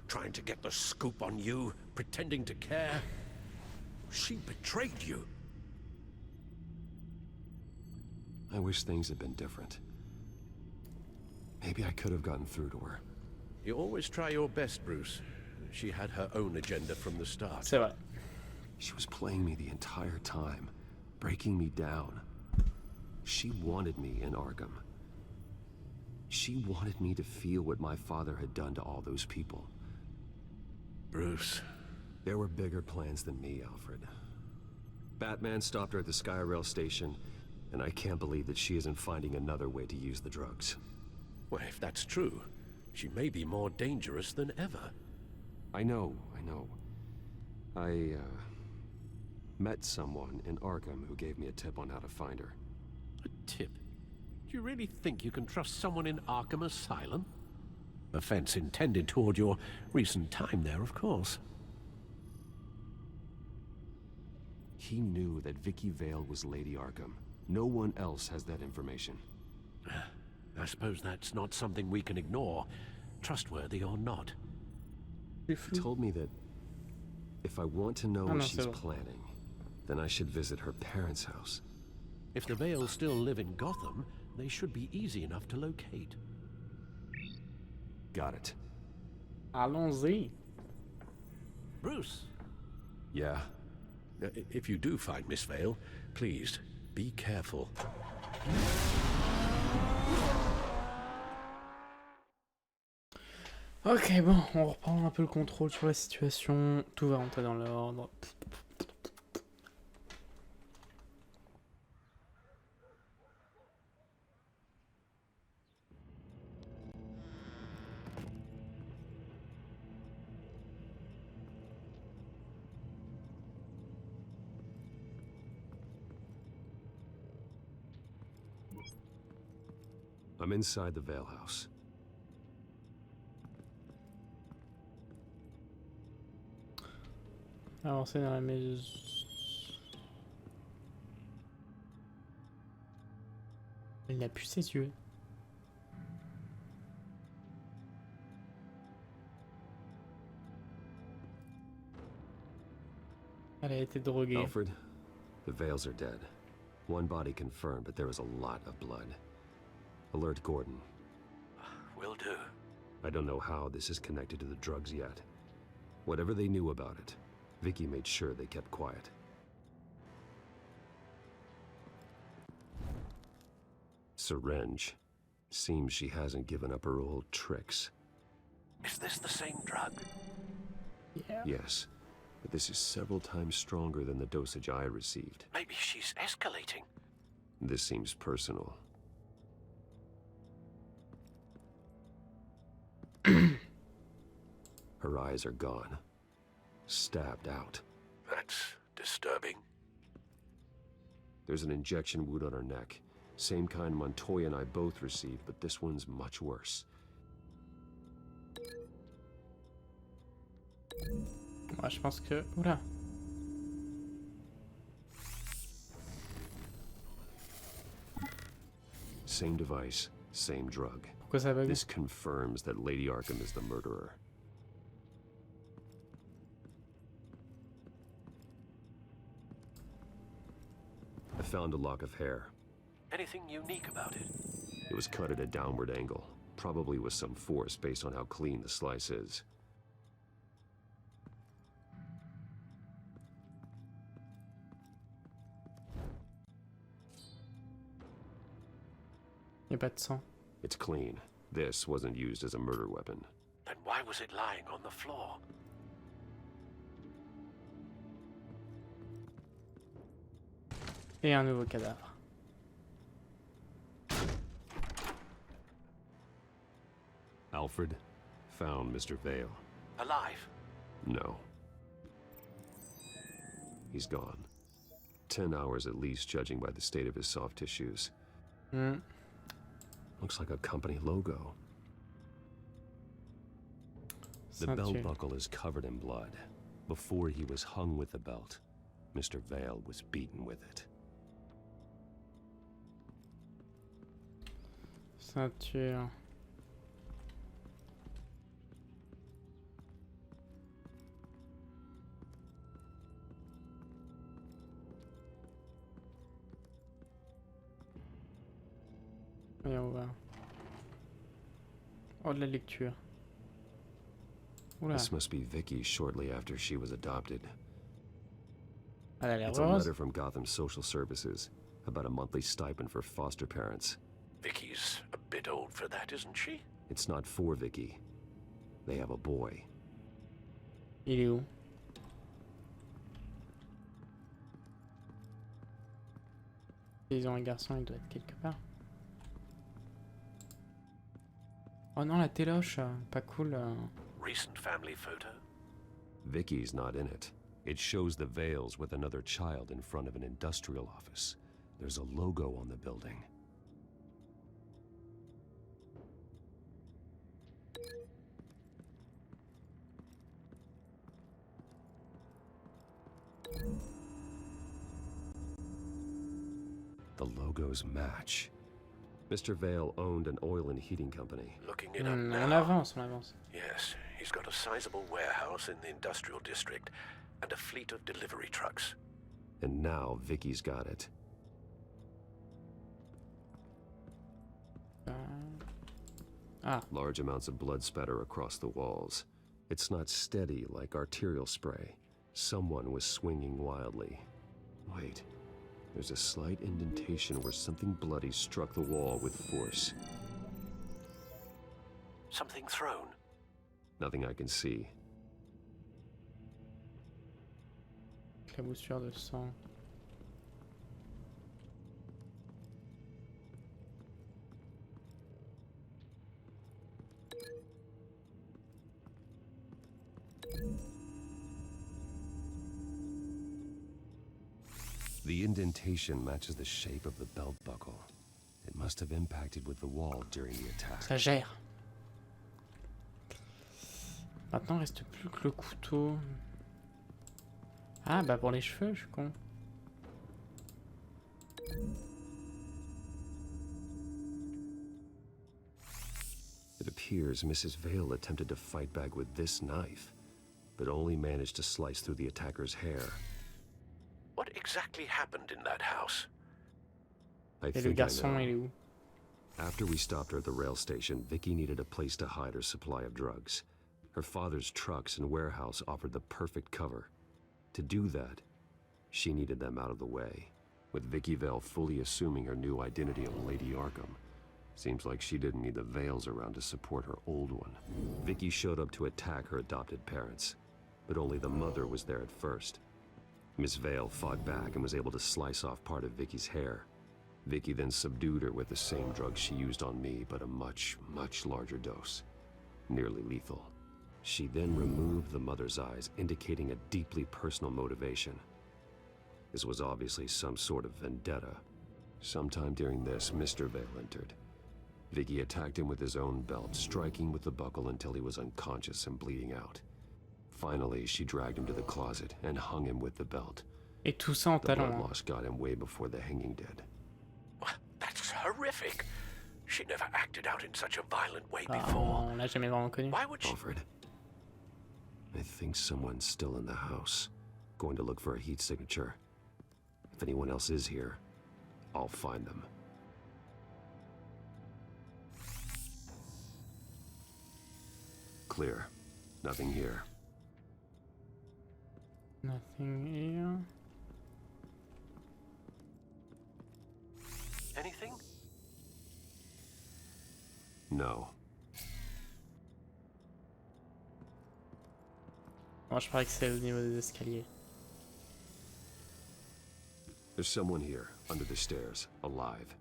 trying to get the scoop on you, pretending to care. She betrayed you. I wish things had been different. Maybe I could have gotten through to her. You always try your best, Bruce. She had her own agenda from the start. C'est vrai. She was playing me the entire time, breaking me down. She wanted me in Arkham. She wanted me to feel what my father had done to all those people. Bruce. There were bigger plans than me, Alfred. Batman stopped her at the Skyrail station, and I can't believe that she isn't finding another way to use the drugs. Well, if that's true, she may be more dangerous than ever. I know. I met someone in Arkham who gave me a tip on how to find her. A tip? Do you really think you can trust someone in Arkham Asylum? Offense intended toward your recent time there, of course. He knew that Vicky Vale was Lady Arkham. No one else has that information. I suppose that's not something we can ignore, trustworthy or not. He told me that if I want to know what she's planning, then I should visit her parents' house. If the Vales still live in Gotham, they should be easy enough to locate. Got it. Allons-y. Bruce. Yeah? If you do find Miss Vale, please, be careful. Ok, bon, on reprend un peu le contrôle sur la situation. Tout va rentrer dans l'ordre. I'm inside the Vale house. Avancer dans la maison. Il n'a plus ses yeux. Elle a été droguée. Alfred, the Vales are dead. One body confirmed, but there is a lot of blood. Alert Gordon. Will do. I don't know how this is connected to the drugs yet. Whatever they knew about it, Vicky made sure they kept quiet. Syringe. Seems she hasn't given up her old tricks. Is this the same drug? Yeah. Yes, but this is several times stronger than the dosage I received. Maybe she's escalating. This seems personal. Her eyes are gone. Stabbed out. That's disturbing. There's an injection wound on her neck. Same kind Montoya and I both received, but this one's much worse. Ouais, je pense que... Oula. Same device, same drug. Pourquoi ça bug? This confirms that Lady Arkham is the murderer. I found a lock of hair. Anything unique about it? It was cut at a downward angle, probably with some force based on how clean the slice is. Y a pas de sang. It's clean. This wasn't used as a murder weapon. Then why was it lying on the floor? Et un nouveau cadavre. Alfred found Mr. Vale. Alive? No. He's gone. 10 hours at least, judging by the state of his soft tissues. Looks like a company logo. The belt buckle is covered in blood. Before he was hung with the belt, Mr. Vale was beaten with it. Ceinture. Et on va... Oh, de la lecture. Oula. This must be Vicky shortly after she was adopted. Elle a l'air It's a heureuse. letter from Gotham Social Services about a monthly stipend for foster parents. Vicky's a bit old for that, isn't she? It's not for Vicky. They have a boy. Il est où? Ils ont un garçon, il doit être quelque part. Oh non, la téloche, pas cool. Recent family photo? Vicky's not in it. It shows the Vales with another child in front of an industrial office. There's a logo on the building. The logos match. Mr. Vale owned an oil and heating company. Looking it up now. On avance, on avance. Yes, he's got a sizable warehouse in the industrial district and a fleet of delivery trucks. And now Vicky's got it. Large amounts of blood spatter across the walls. It's not steady like arterial spray. Someone was swinging wildly. Wait. There's a slight indentation where something bloody struck the wall with force. Something thrown? Nothing I can see. Éclaboussure de sang. The indentation matches the shape of the belt buckle. It must have impacted with the wall during the attack. Ça gère. Maintenant, il reste plus que le couteau. Ah, bah pour les cheveux, je suis con. It appears Mrs. Vale attempted to fight back with this knife, but only managed to slice through the attacker's hair. exactly happened in that house? I Et le think I garçon, know. il est où? After we stopped her at the rail station, Vicky needed a place to hide her supply of drugs. Her father's trucks and warehouse offered the perfect cover. To do that, she needed them out of the way, with Vicky Vale fully assuming her new identity of Lady Arkham. Seems like she didn't need the Vales around to support her old one. Vicky showed up to attack her adopted parents, but only the mother was there at first. Miss Vale fought back and was able to slice off part of Vicky's hair. Vicky then subdued her with the same drug she used on me, but a much, much larger dose. Nearly lethal. She then removed the mother's eyes, indicating a deeply personal motivation. This was obviously some sort of vendetta. Sometime during this, Mr. Vale entered. Vicky attacked him with his own belt, striking with the buckle until he was unconscious and bleeding out. Finally, she dragged him to the closet and hung him with the belt. Et tout ça en The blood talons. loss got him way before the hanging did. That's horrific. She never acted out in such a violent way Ah, before. on l'a jamais vraiment connu. Why would she? Alfred, I think someone's still in the house. Going to look for a heat signature. If anyone else is here, I'll find them. Clear. Nothing here. Nothing here. Anything? No. Moi, je parie que c'est au niveau des escaliers. There's someone here, under the stairs, alive.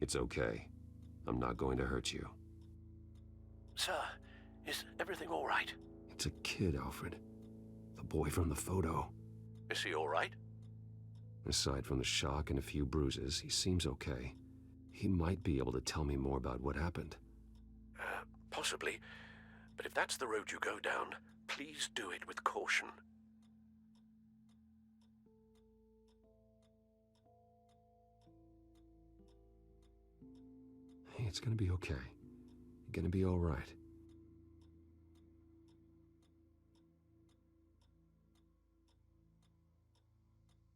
It's okay. I'm not going to hurt you. Sir, is everything all right? It's a kid, Alfred. The boy from the photo. Is he all right? Aside from the shock and a few bruises, he seems okay. He might be able to tell me more about what happened. Possibly. But if that's the road you go down, please do it with caution. Hey, it's gonna be okay. You're gonna be all right.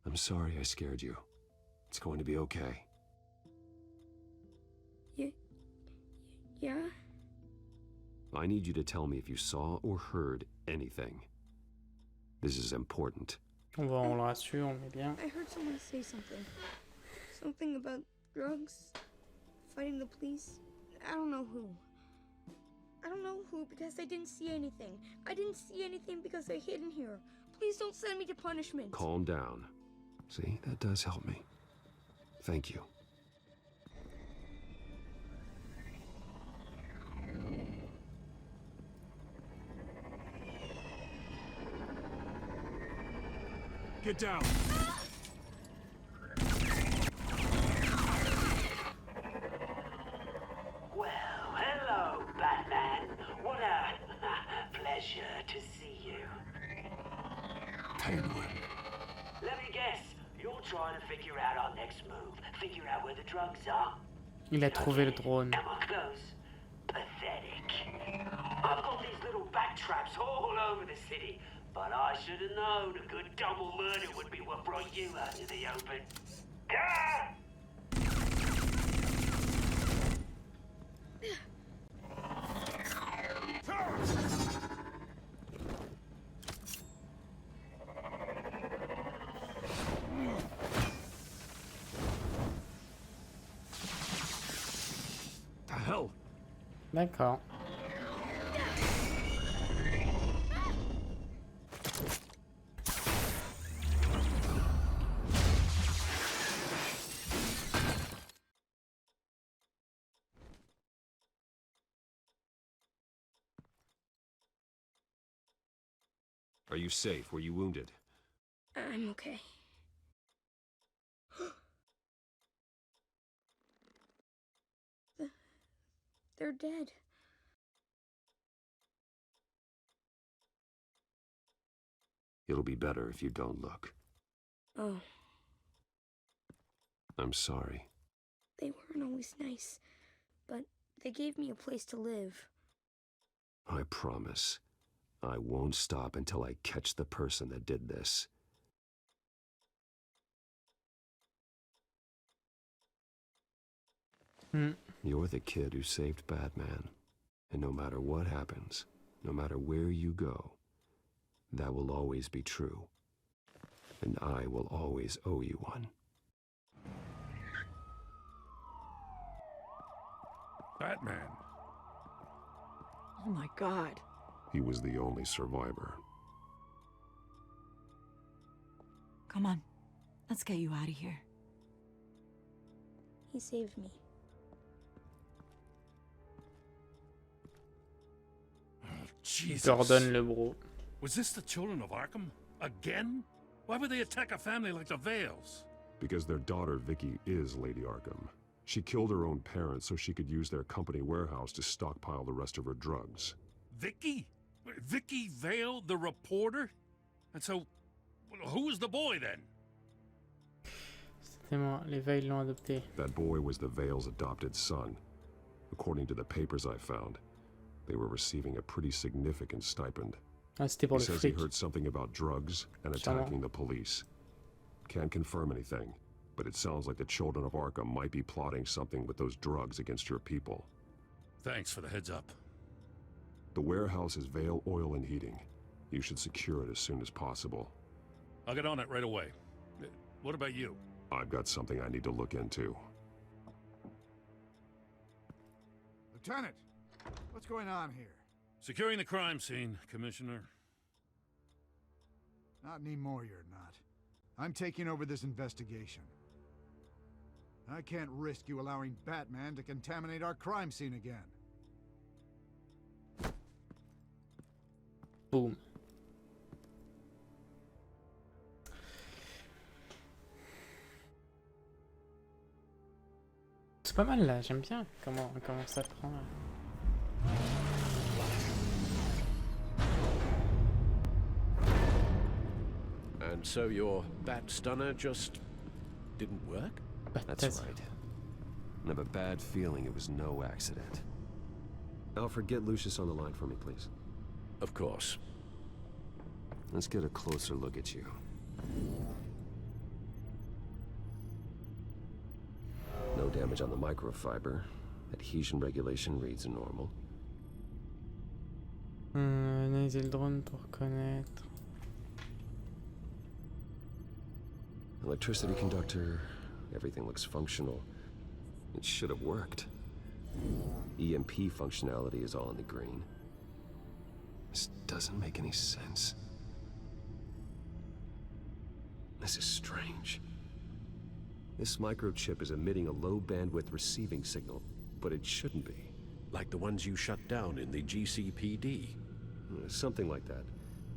I'm sorry I scared you. It's going to be okay. Yeah? I need you to tell me if you saw or heard anything. This is important. On le rassure, on est bien. I heard someone say something. Something about drugs, fighting the police. I don't know who. I don't know who because I didn't see anything. I didn't see anything because I hid in here. Please don't send me to punishment. Calm down. See, that does help me. Thank you. Get down! Well, hello, Batman. What a pleasure to see you. Penguin. Let me guess, you're trying to figure out our next move. Figure out where the drugs are. Il a trouvé le drone. Am I close? Pathetic. I've got these little bat traps all over the city, but I should have known a good double murder would be what brought you out to the open. Ah! The hell? D'accord. Are you safe? Were you wounded? I'm okay. They're dead. It'll be better if you don't look. Oh, I'm sorry. they weren't always nice, but they gave me a place to live. I promise. I won't stop until I catch the person that did this. You're the kid who saved Batman. And no matter what happens, no matter where you go, that will always be true. And I will always owe you one. Batman. Oh my god. He was the only survivor. Come on. Let's get you out of here. He saved me. Jesus. Gordon le bro. Was this the children of Arkham? Again? Why would they attack a family like the Vales? Because their daughter, Vicky, is Lady Arkham. She killed her own parents so she could use their company warehouse to stockpile the rest of her drugs. Vicky? Vicky Vale, the reporter? And so, who was the boy then? C'était moi, les Vales l'ont adopté. That boy was the Vale's adopted son. According to the papers I found, they were receiving a pretty significant stipend. Ah, c'était pour He le says he fric. heard something about drugs and attacking the police. Can't confirm anything, but it sounds like the children of Arkham might be plotting something with those drugs against your people. Thanks for the heads up. The warehouse is Vale Oil and Heating. You should secure it as soon as possible. I'll get on it right away. What about you? I've got something I need to look into. Lieutenant, what's going on here? Securing the crime scene, Commissioner. Not anymore, you're not. I'm taking over this investigation. I can't risk you allowing Batman to contaminate our crime scene again. Boom. C'est pas mal là, j'aime bien comment ça prend là. And so your bat stunner just didn't work? That's right. I have a bad feeling it was no accident. Alfred, get Lucius on the line for me, please. Of course. Let's get a closer look at you. No damage on the microfiber. Adhesion regulation reads normal. Analyser le drone pour reconnaître. Electricity conductor. Everything looks functional. It should have worked. EMP functionality is all in the green. This doesn't make any sense. This is strange. This microchip is emitting a low bandwidth receiving signal, but it shouldn't be. Like the ones you shut down in the GCPD? Something like that.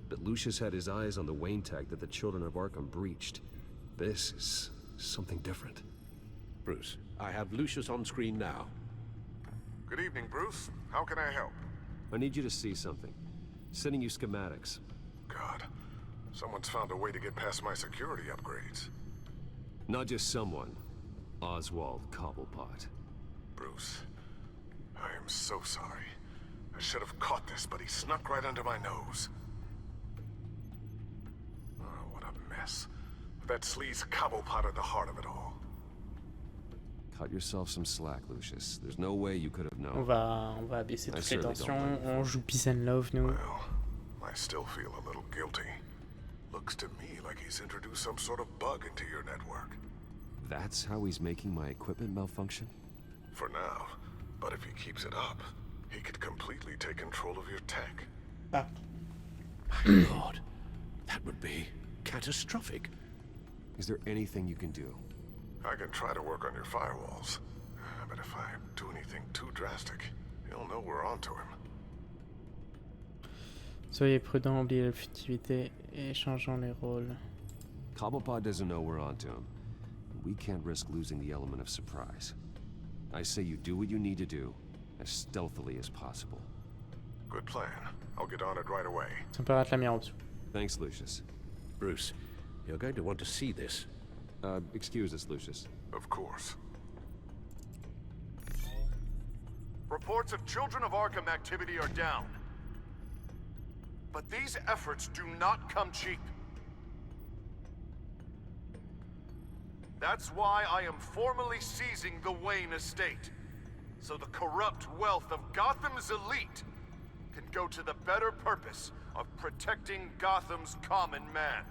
But Lucius had his eyes on the Wayne tag that the children of Arkham breached. This is something different. Bruce, I have Lucius on screen now. Good evening, Bruce. How can I help? I need you to see something. Sending you schematics. God, someone's found a way to get past my security upgrades. Not just someone. Oswald Cobblepot. Bruce, I am so sorry. I should have caught this, but he snuck right under my nose. Oh, what a mess. That sleaze Cobblepot at the heart of it all. Cut yourself some slack, Lucius. There's no way you could have known. On va baisser toutes les tensions. On joue Peace and Love, nous. Well, I still feel a little guilty. Looks to me like he's introduced some sort of bug into your network. That's how he's making my equipment malfunction? For now. But if he keeps it up, he could completely take control of your tech. Ah. My lord, that would be catastrophic. Is there anything you can do? I can try to work on your firewalls. But if I do anything too drastic, he'll know we're onto him. Soyez prudent, oubliez la futilité et changeons les rôles. Cobblepot doesn't know we're onto him. We can't risk losing the element of surprise. I say you do what you need to do, as stealthily as possible. Good plan. I'll get on it right away. Ça peut rater la mire en dessous. Thanks, Lucius. Bruce, you're going to want to see this. Excuse us, Lucius. Of course. Reports of Children of Arkham activity are down. But these efforts do not come cheap. That's why I am formally seizing the Wayne estate, so the corrupt wealth of Gotham's elite can go to the better purpose of protecting Gotham's common man.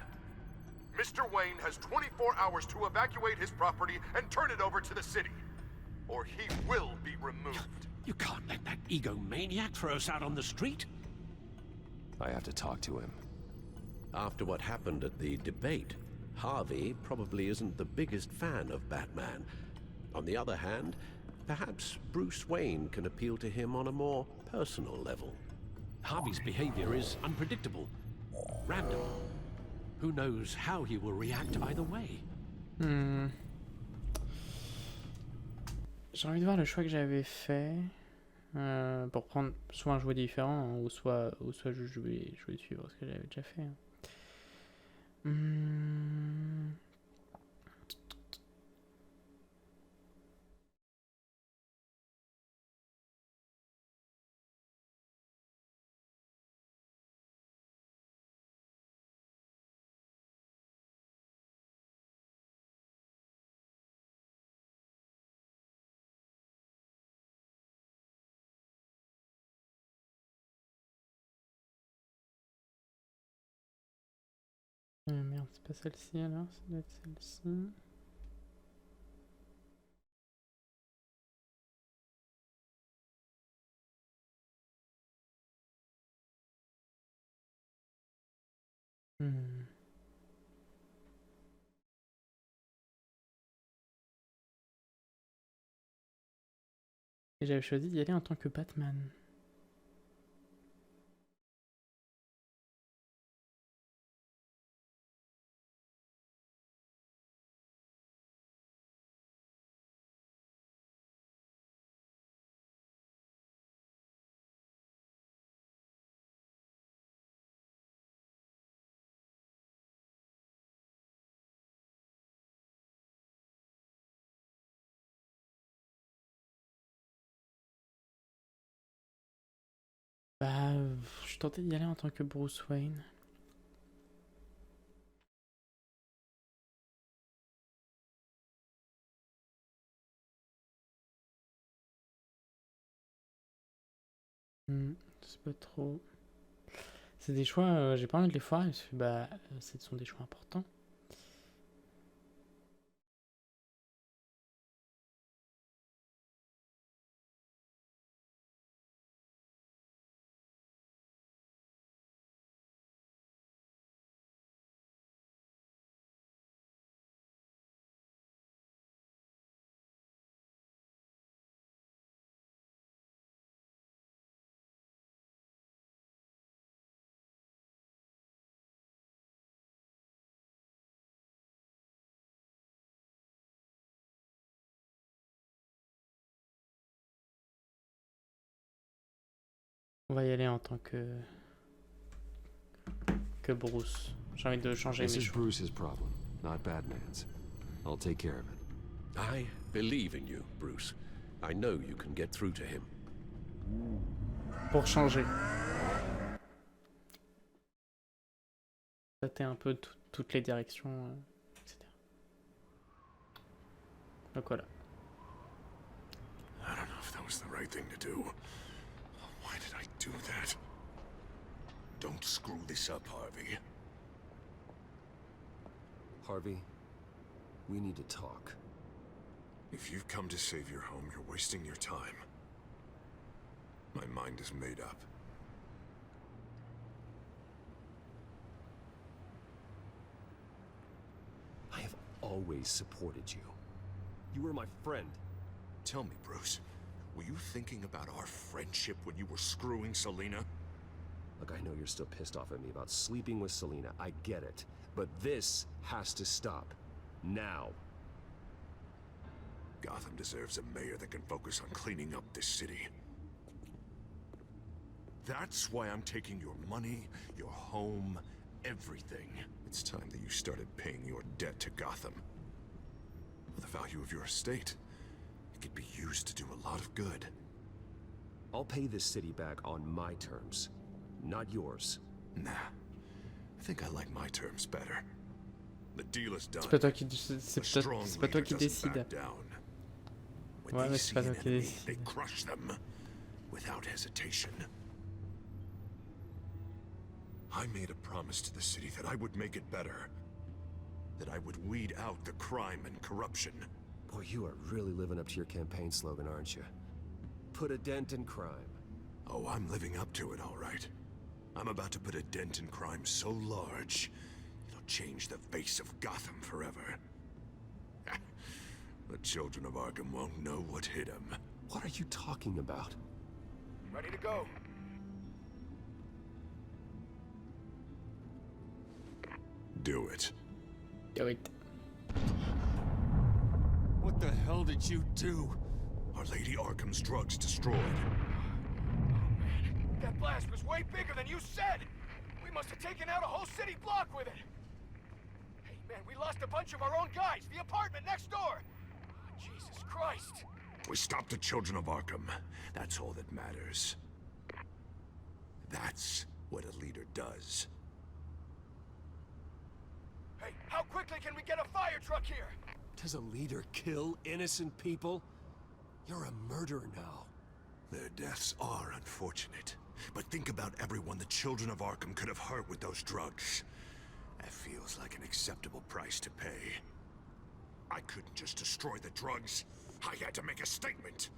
Mr. Wayne has 24 hours to evacuate his property and turn it over to the city, or he will be removed. You can't let that egomaniac throw us out on the street. I have to talk to him. After what happened at the debate, Harvey probably isn't the biggest fan of Batman. On the other hand, perhaps Bruce Wayne can appeal to him on a more personal level. Harvey's behavior is unpredictable, random. Who knows how he will react either way? J'ai envie de voir le choix que j'avais fait pour prendre soit un jouet différent hein, ou soit je vais suivre ce que j'avais déjà fait. Merde, c'est pas celle-ci alors, ça doit être celle-ci. Et j'avais choisi d'y aller en tant que Batman. Bah, je tentais d'y aller en tant que Bruce Wayne. C'est pas trop. C'est des choix, j'ai pas envie de les foirer parce que bah, ce sont des choix importants. On va y aller en tant que Bruce. J'ai envie de changer This mes is choix. Bruce's problem, not Batman's. I'll take care of it. I believe in you, Bruce. I know you can get through to him. Pour changer. Tâter un peu toutes les directions, etc. Donc voilà. I don't know if that was the right thing to do. Why did I do that? Don't screw this up, Harvey. Harvey, we need to talk. If you've come to save your home, you're wasting your time. My mind is made up. I have always supported you. You were my friend. Tell me, Bruce, were you thinking about our friendship when you were screwing Selina? Look, I know you're still pissed off at me about sleeping with Selina. I get it. But this has to stop. Now. Gotham deserves a mayor that can focus on cleaning up this city. That's why I'm taking your money, your home, everything. It's time that you started paying your debt to Gotham. For the value of your estate, it could be used to do a lot of good. I'll pay this city back on my terms, not yours. Nah. I think I like my terms better. The deal is done. C'est pas toi qui décide. Ouais, mais c'est pas toi qui décide. They crush them without hesitation. I made a promise to the city that I would make it better. That I would weed out the crime and corruption. Boy, you are really living up to your campaign slogan, aren't you? Put a dent in crime. Oh, I'm living up to it, all right. I'm about to put a dent in crime so large, it'll change the face of Gotham forever. The children of Arkham won't know what hit them. What are you talking about? Ready to go. Do it. Do it. What the hell did you do? Our Lady Arkham's drugs destroyed. That blast was way bigger than you said! We must have taken out a whole city block with it! Hey, man, we lost a bunch of our own guys! The apartment next door! Oh, Jesus Christ! We stopped the children of Arkham. That's all that matters. That's what a leader does. Hey, how quickly can we get a fire truck here? Does a leader kill innocent people? You're a murderer now. Their deaths are unfortunate. But think about everyone the children of Arkham could have hurt with those drugs. That feels like an acceptable price to pay. I couldn't just destroy the drugs. I had to make a statement.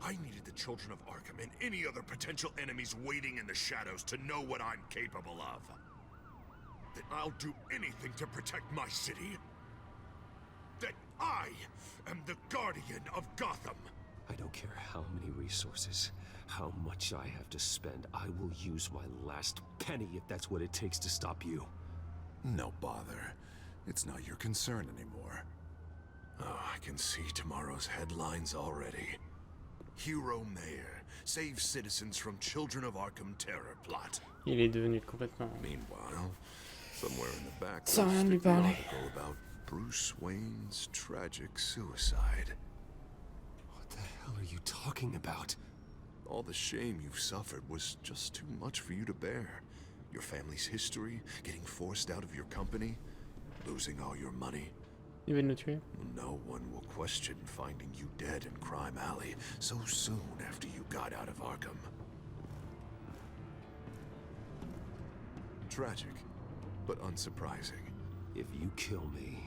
I needed the children of Arkham and any other potential enemies waiting in the shadows to know what I'm capable of. That I'll do anything to protect my city. That I am the guardian of Gotham. I don't care how many resources, how much I have to spend. I will use my last penny if that's what it takes to stop you. No bother. It's not your concern anymore. Oh, I can see tomorrow's headlines already. Hero Mayor saves citizens from Children of Arkham terror plot. Il est devenu complètement... Meanwhile, somewhere in the back, Sans rien lui stick the parler. article about Bruce Wayne's tragic suicide. What the hell are you talking about? All the shame you've suffered was just too much for you to bear. Your family's history, getting forced out of your company, losing all your money. Il va nous tuer. No one will question finding you dead in Crime Alley so soon after you got out of Arkham. Tragic, but unsurprising. If you kill me,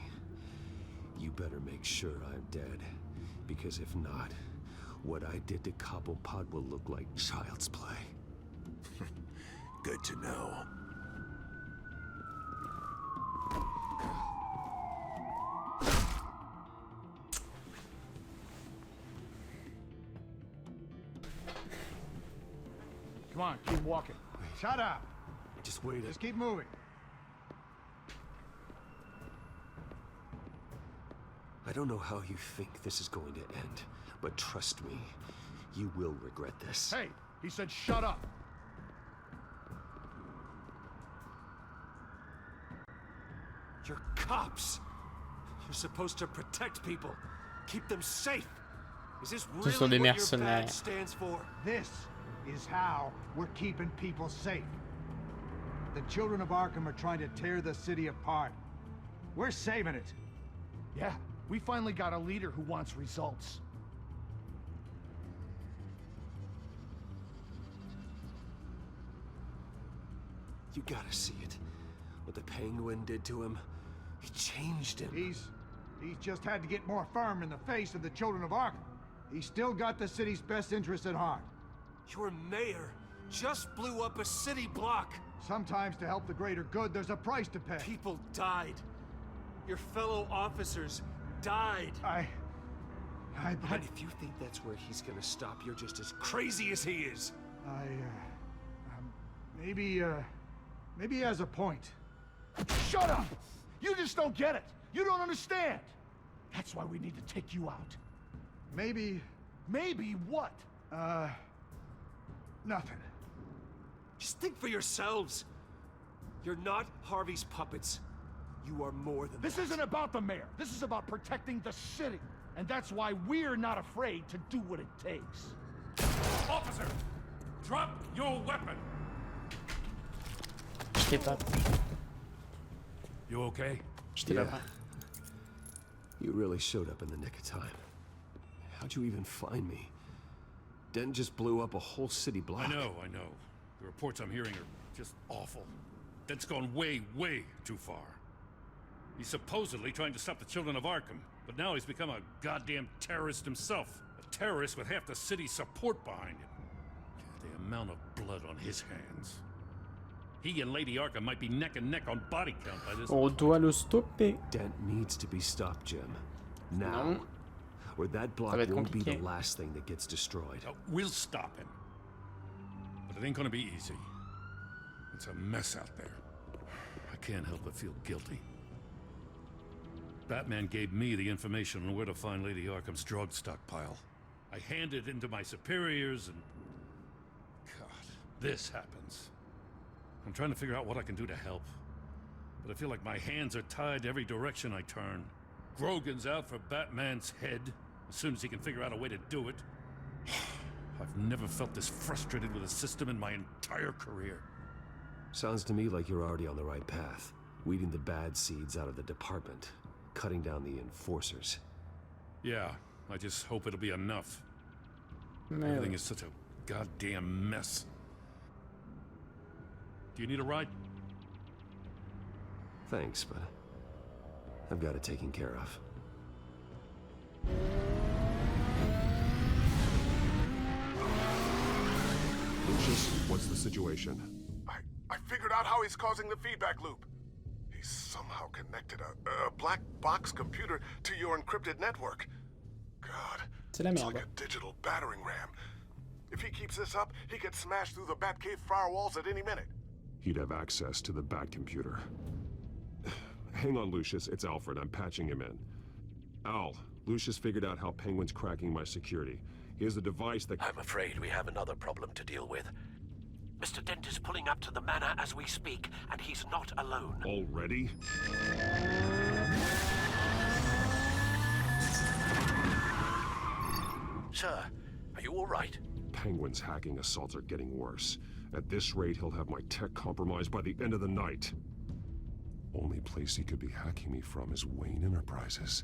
you better make sure I'm dead. Because if not, what I did to Cobblepot will look like child's play. Good to know. Come on, keep walking. Shut up. Just wait. Just keep moving. I don't know how you think this is going to end, but trust me, you will regret this. Hey, he said shut up. You're cops. You're supposed to protect people, keep them safe. Is this Ce sont des really what your mercenaires. badge stands for? This is how we're keeping people safe. The children of Arkham are trying to tear the city apart. We're saving it. Yeah, we finally got a leader who wants results. You gotta see it. What the Penguin did to him, it changed him. He's just had to get more firm in the face of the children of Arkham. He's still got the city's best interests at heart. Your mayor just blew up a city block. Sometimes to help the greater good, there's a price to pay. People died. Your fellow officers died. And if you think that's where he's gonna stop, you're just as crazy as he is. Maybe he has a point. Shut up! You just don't get it. You don't understand. That's why we need to take you out. Maybe what? Nothing. Just think for yourselves. You're not Harvey's puppets. You are more than This isn't about the mayor. This is about protecting the city. And that's why we're not afraid to do what it takes. Officer, drop your weapon. Je t'ai pas. You okay? Je t'ai pas. You really showed up in the nick of time. How'd you even find me? Dent just blew up a whole city block. I know. The reports I'm hearing are just awful. Dent's gone way, way too far. He's supposedly trying to stop the children of Arkham, but now he's become a goddamn terrorist himself. A terrorist with half the city's support behind him. The amount of blood on his hands. He and Lady Arkham might be neck and neck on body count by this On doit le stopper. Dent needs to be stopped, Jim. Now. Non. Or that block won't be the last thing that gets destroyed. We'll stop him. But it ain't gonna be easy. It's a mess out there. I can't help but feel guilty. Batman gave me the information on where to find Lady Arkham's drug stockpile. I handed it into my superiors and... God, this happens. I'm trying to figure out what I can do to help. But I feel like my hands are tied every direction I turn. Grogan's out for Batman's head, as soon as he can figure out a way to do it. I've never felt this frustrated with a system in my entire career. Sounds to me like you're already on the right path. Weeding the bad seeds out of the department. Cutting down the enforcers. Yeah, I just hope it'll be enough. Mais Everything ouais. is such a goddamn mess. Do you need a ride? Thanks, but I've got it taken care of. Lucius, what's the situation? I figured out how he's causing the feedback loop. He's somehow connected a black box computer to your encrypted network. God, C'est la it's merde. like a digital battering ram. If he keeps this up, he could smash through the Batcave firewalls at any minute. He'd have access to the Bat computer. Hang on, Lucius. It's Alfred. I'm patching him in. Al, Lucius figured out how Penguin's cracking my security. He has a device that... I'm afraid we have another problem to deal with. Mr. Dent is pulling up to the manor as we speak, and he's not alone. Already? Sir, are you all right? Penguin's hacking assaults are getting worse. At this rate, he'll have my tech compromised by the end of the night. Only place he could be hacking me from is Wayne Enterprises.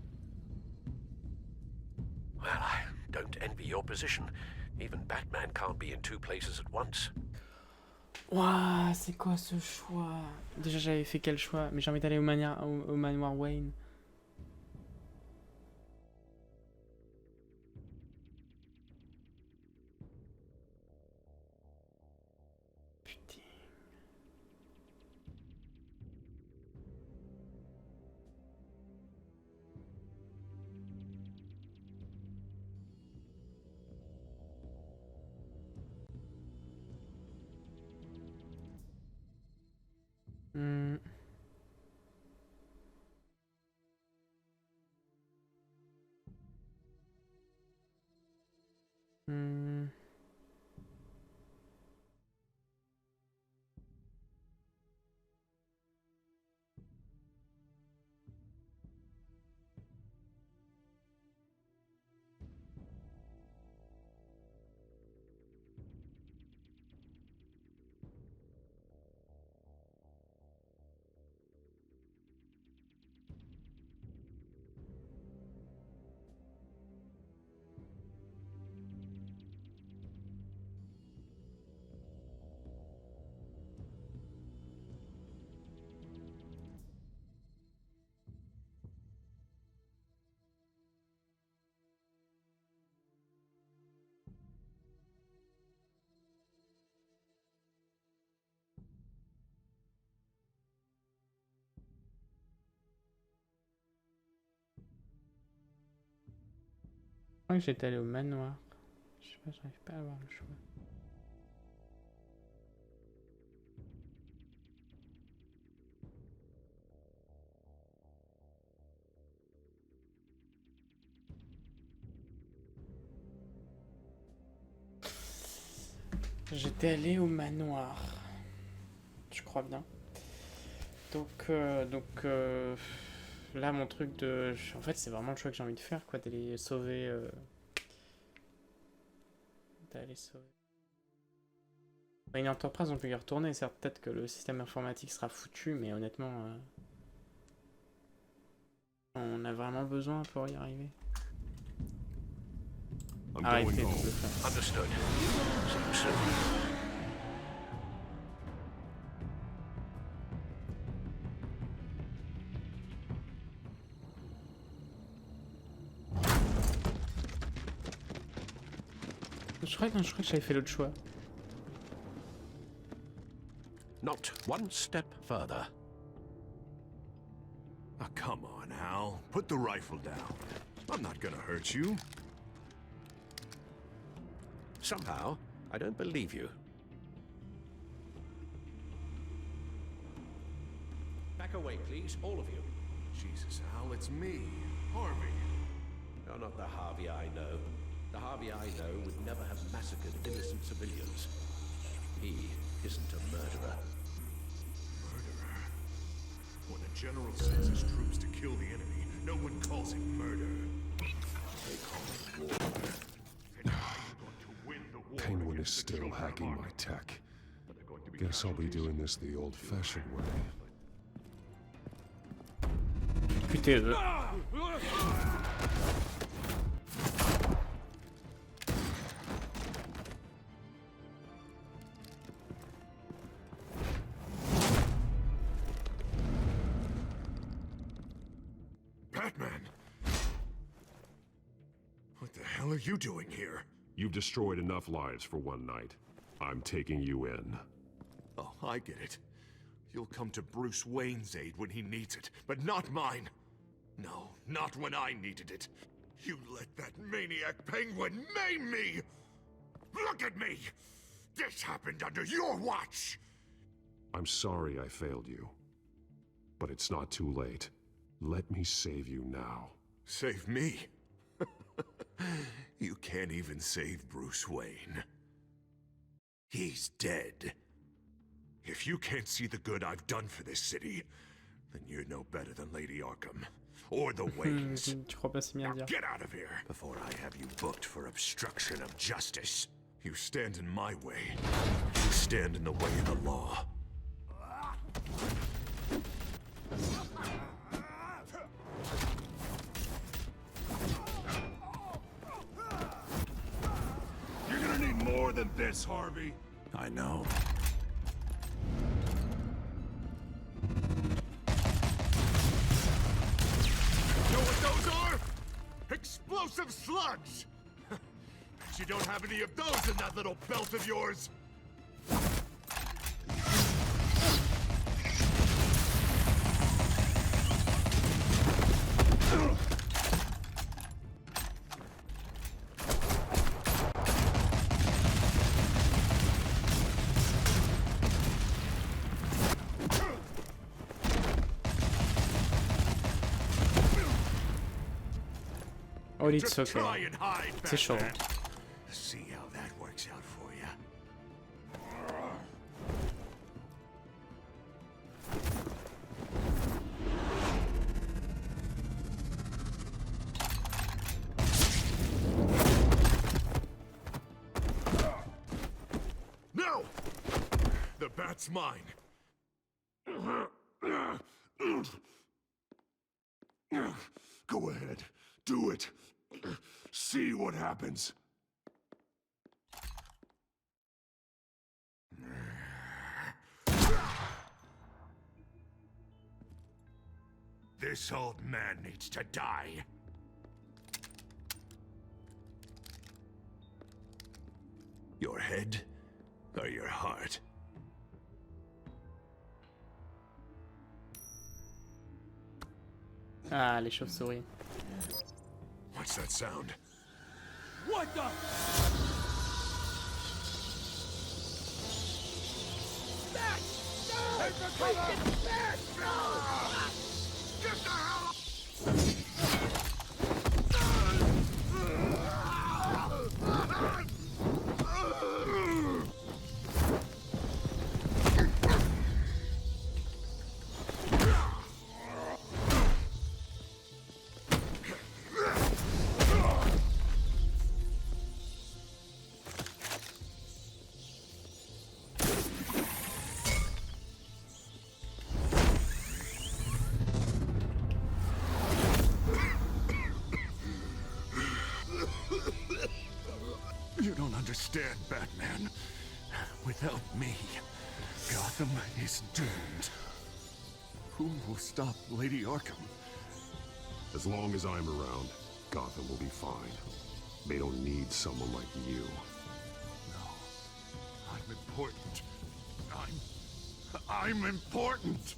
Well, I don't envy your position. Even Batman can't be in two places at once. Ouah, c'est quoi ce choix? Déjà j'avais fait quel choix? Mais j'ai envie d'aller au manoir Wayne. Putain. Hmm. Hmm. Je crois que j'étais allé au manoir. Je sais pas, j'arrive pas à avoir le choix. J'étais allé au manoir. Je crois bien. Là, mon truc de... En fait, c'est vraiment le choix que j'ai envie de faire, quoi, d'aller sauver... Une entreprise, on peut y retourner, certes, peut-être que le système informatique sera foutu, mais honnêtement... on a vraiment besoin pour y arriver. Arrêtez de le faire. Understood. See you soon. Je crois que j'avais fait l'autre choix. Not one step further. Oh, come on, Al. Put the rifle down. I'm not gonna hurt you. Somehow, I don't believe you. Back away, please, all of you. Jesus, Al, it's me, Harvey. You're not the Harvey I know. The Harvey I know would never have massacred innocent civilians. He isn't a murderer. Murderer? When a general sends his troops to kill the enemy, no one calls it murder. They call it war. And I'm going to win the war. Penguin is still hacking my tech. Guess I'll be doing this the old-fashioned way. QTE. Batman! What the hell are you doing here? You've destroyed enough lives for one night. I'm taking you in. Oh, I get it. You'll come to Bruce Wayne's aid when he needs it, but not mine. No, not when I needed it. You let that maniac Penguin maim me! Look at me! This happened under your watch! I'm sorry I failed you. But it's not too late. Let me save you now. Save me? You can't even save Bruce Wayne. He's dead. If you can't see the good I've done for this city, then you're no better than Lady Arkham. Or the Waynes. Now get out of here before I have you booked for obstruction of justice. You stand in my way. You stand in the way of the law. You're gonna need more than this, Harvey. I know. Know what those are? Explosive slugs! Bet you don't have any of those in that little belt of yours! Oh, it's okay. C'est chaud. See how that works out for you. No! The bat's mine. Go ahead. Do it. See what happens. This old man needs to die. Your head or your heart? Ah, les chauves-souris. What's that sound? What the? Bat! No! Take the cover! Bat! No! Get the hell You don't understand, Batman. Without me, Gotham is doomed. Who will stop Lady Arkham? As long as I'm around, Gotham will be fine. They don't need someone like you. No. I'm important. I'm important!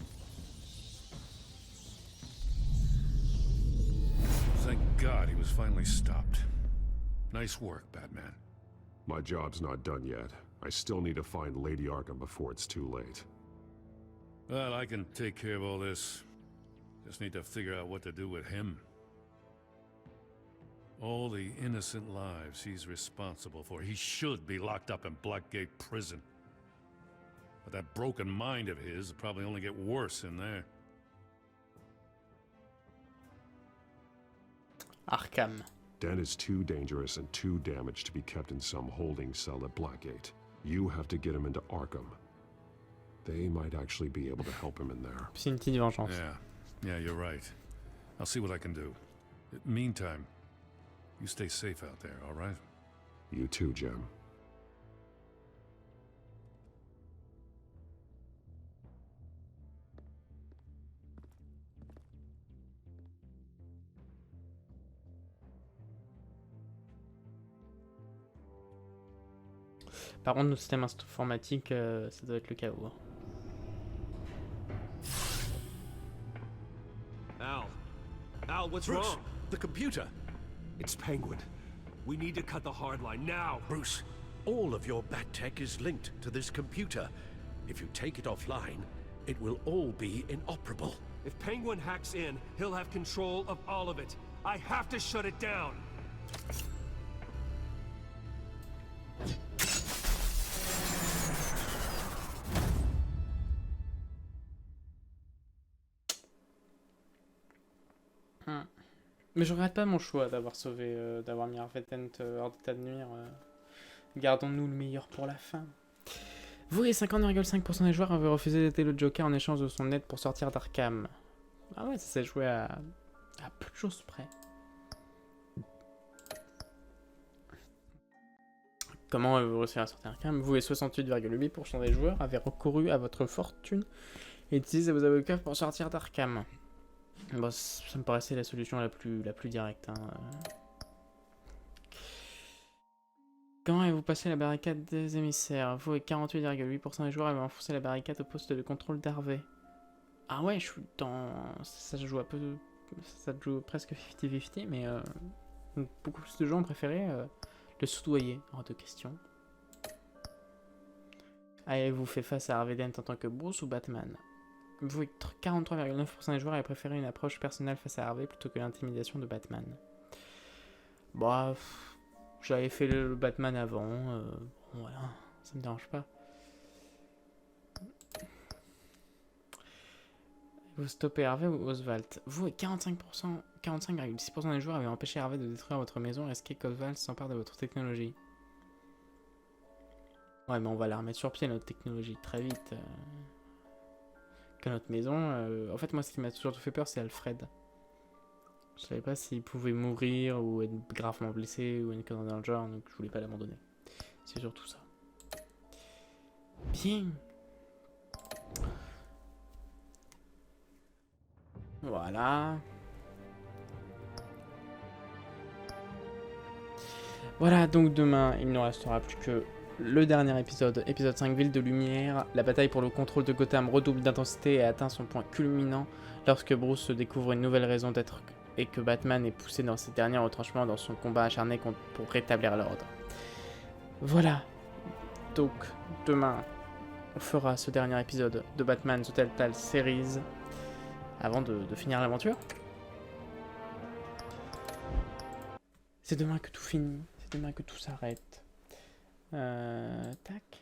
Thank God he was finally stopped. Nice work, Batman. My job's not done yet. I still need to find Lady Arkham before it's too late. Well, I can take care of all this. Just need to figure out what to do with him. All the innocent lives he's responsible for. He should be locked up in Blackgate Prison. But that broken mind of his will probably only get worse in there. Arkham. Den is too dangerous and too damaged to be kept in some holding cell at Blackgate. You have to get him into Arkham. They might actually be able to help him in there. C'est une petite vengeance. Yeah, you're right. I'll see what I can do. Meantime, you stay safe out there, all right? You too, Jim. Par contre, nos systèmes informatiques, ça doit être le chaos. Al, what's Bruce, wrong? the computer. It's Penguin. We need to cut the hard line now. Bruce, all of your bat tech is linked to this computer. If you take it offline, it will all be inoperable. If Penguin hacks in, he'll have control of all of it. I have to shut it down. Mais je regrette pas mon choix d'avoir sauvé, d'avoir mis Harvey Dent hors d'état de nuire. Gardons-nous le meilleur pour la fin. Vous et 50,5% des joueurs avaient refusé d'aider le Joker en échange de son aide pour sortir d'Arkham. Ah ouais, ça s'est joué à peu de choses près. Comment avez-vous réussi à sortir d'Arkham? Vous et 68,8% des joueurs avaient recouru à votre fortune et utilisé vos avocats pour sortir d'Arkham. Bon, ça me paraissait la solution la plus directe. Hein. Comment avez-vous passé la barricade des émissaires? Vous et 48,8% des joueurs avaient enfoncé la barricade au poste de contrôle d'Harvey. Ah ouais, je suis dans... Ça se joue un peu... Ça se joue presque 50-50, mais beaucoup plus de gens ont préféré le soudoyer, hors de question. Avez-vous fait face à Harvey Dent en tant que Bruce ou Batman? Vous, 43,9% des joueurs avaient préféré une approche personnelle face à Harvey plutôt que l'intimidation de Batman. Bah, j'avais fait le Batman avant, voilà, ça me dérange pas. Vous stoppez Harvey ou Oswald? Vous, 45,6% des joueurs avaient empêché Harvey de détruire votre maison et risqué qu'Oswald s'empare de votre technologie. Ouais, mais on va la remettre sur pied, notre technologie, très vite. Que notre maison. En fait, moi, ce qui m'a toujours fait peur, c'est Alfred. Je savais pas s'il pouvait mourir ou être gravement blessé ou une connerie dans le genre, donc je voulais pas l'abandonner. C'est surtout ça. Bien. Voilà. Voilà, donc demain, il ne nous restera plus que le dernier épisode, épisode 5, Ville de Lumière. La bataille pour le contrôle de Gotham redouble d'intensité et atteint son point culminant lorsque Bruce se découvre une nouvelle raison d'être et que Batman est poussé dans ses derniers retranchements dans son combat acharné pour rétablir l'ordre. Voilà. Donc, demain, on fera ce dernier épisode de Batman Telltale Series avant de finir l'aventure. C'est demain que tout finit, c'est demain que tout s'arrête. Tac.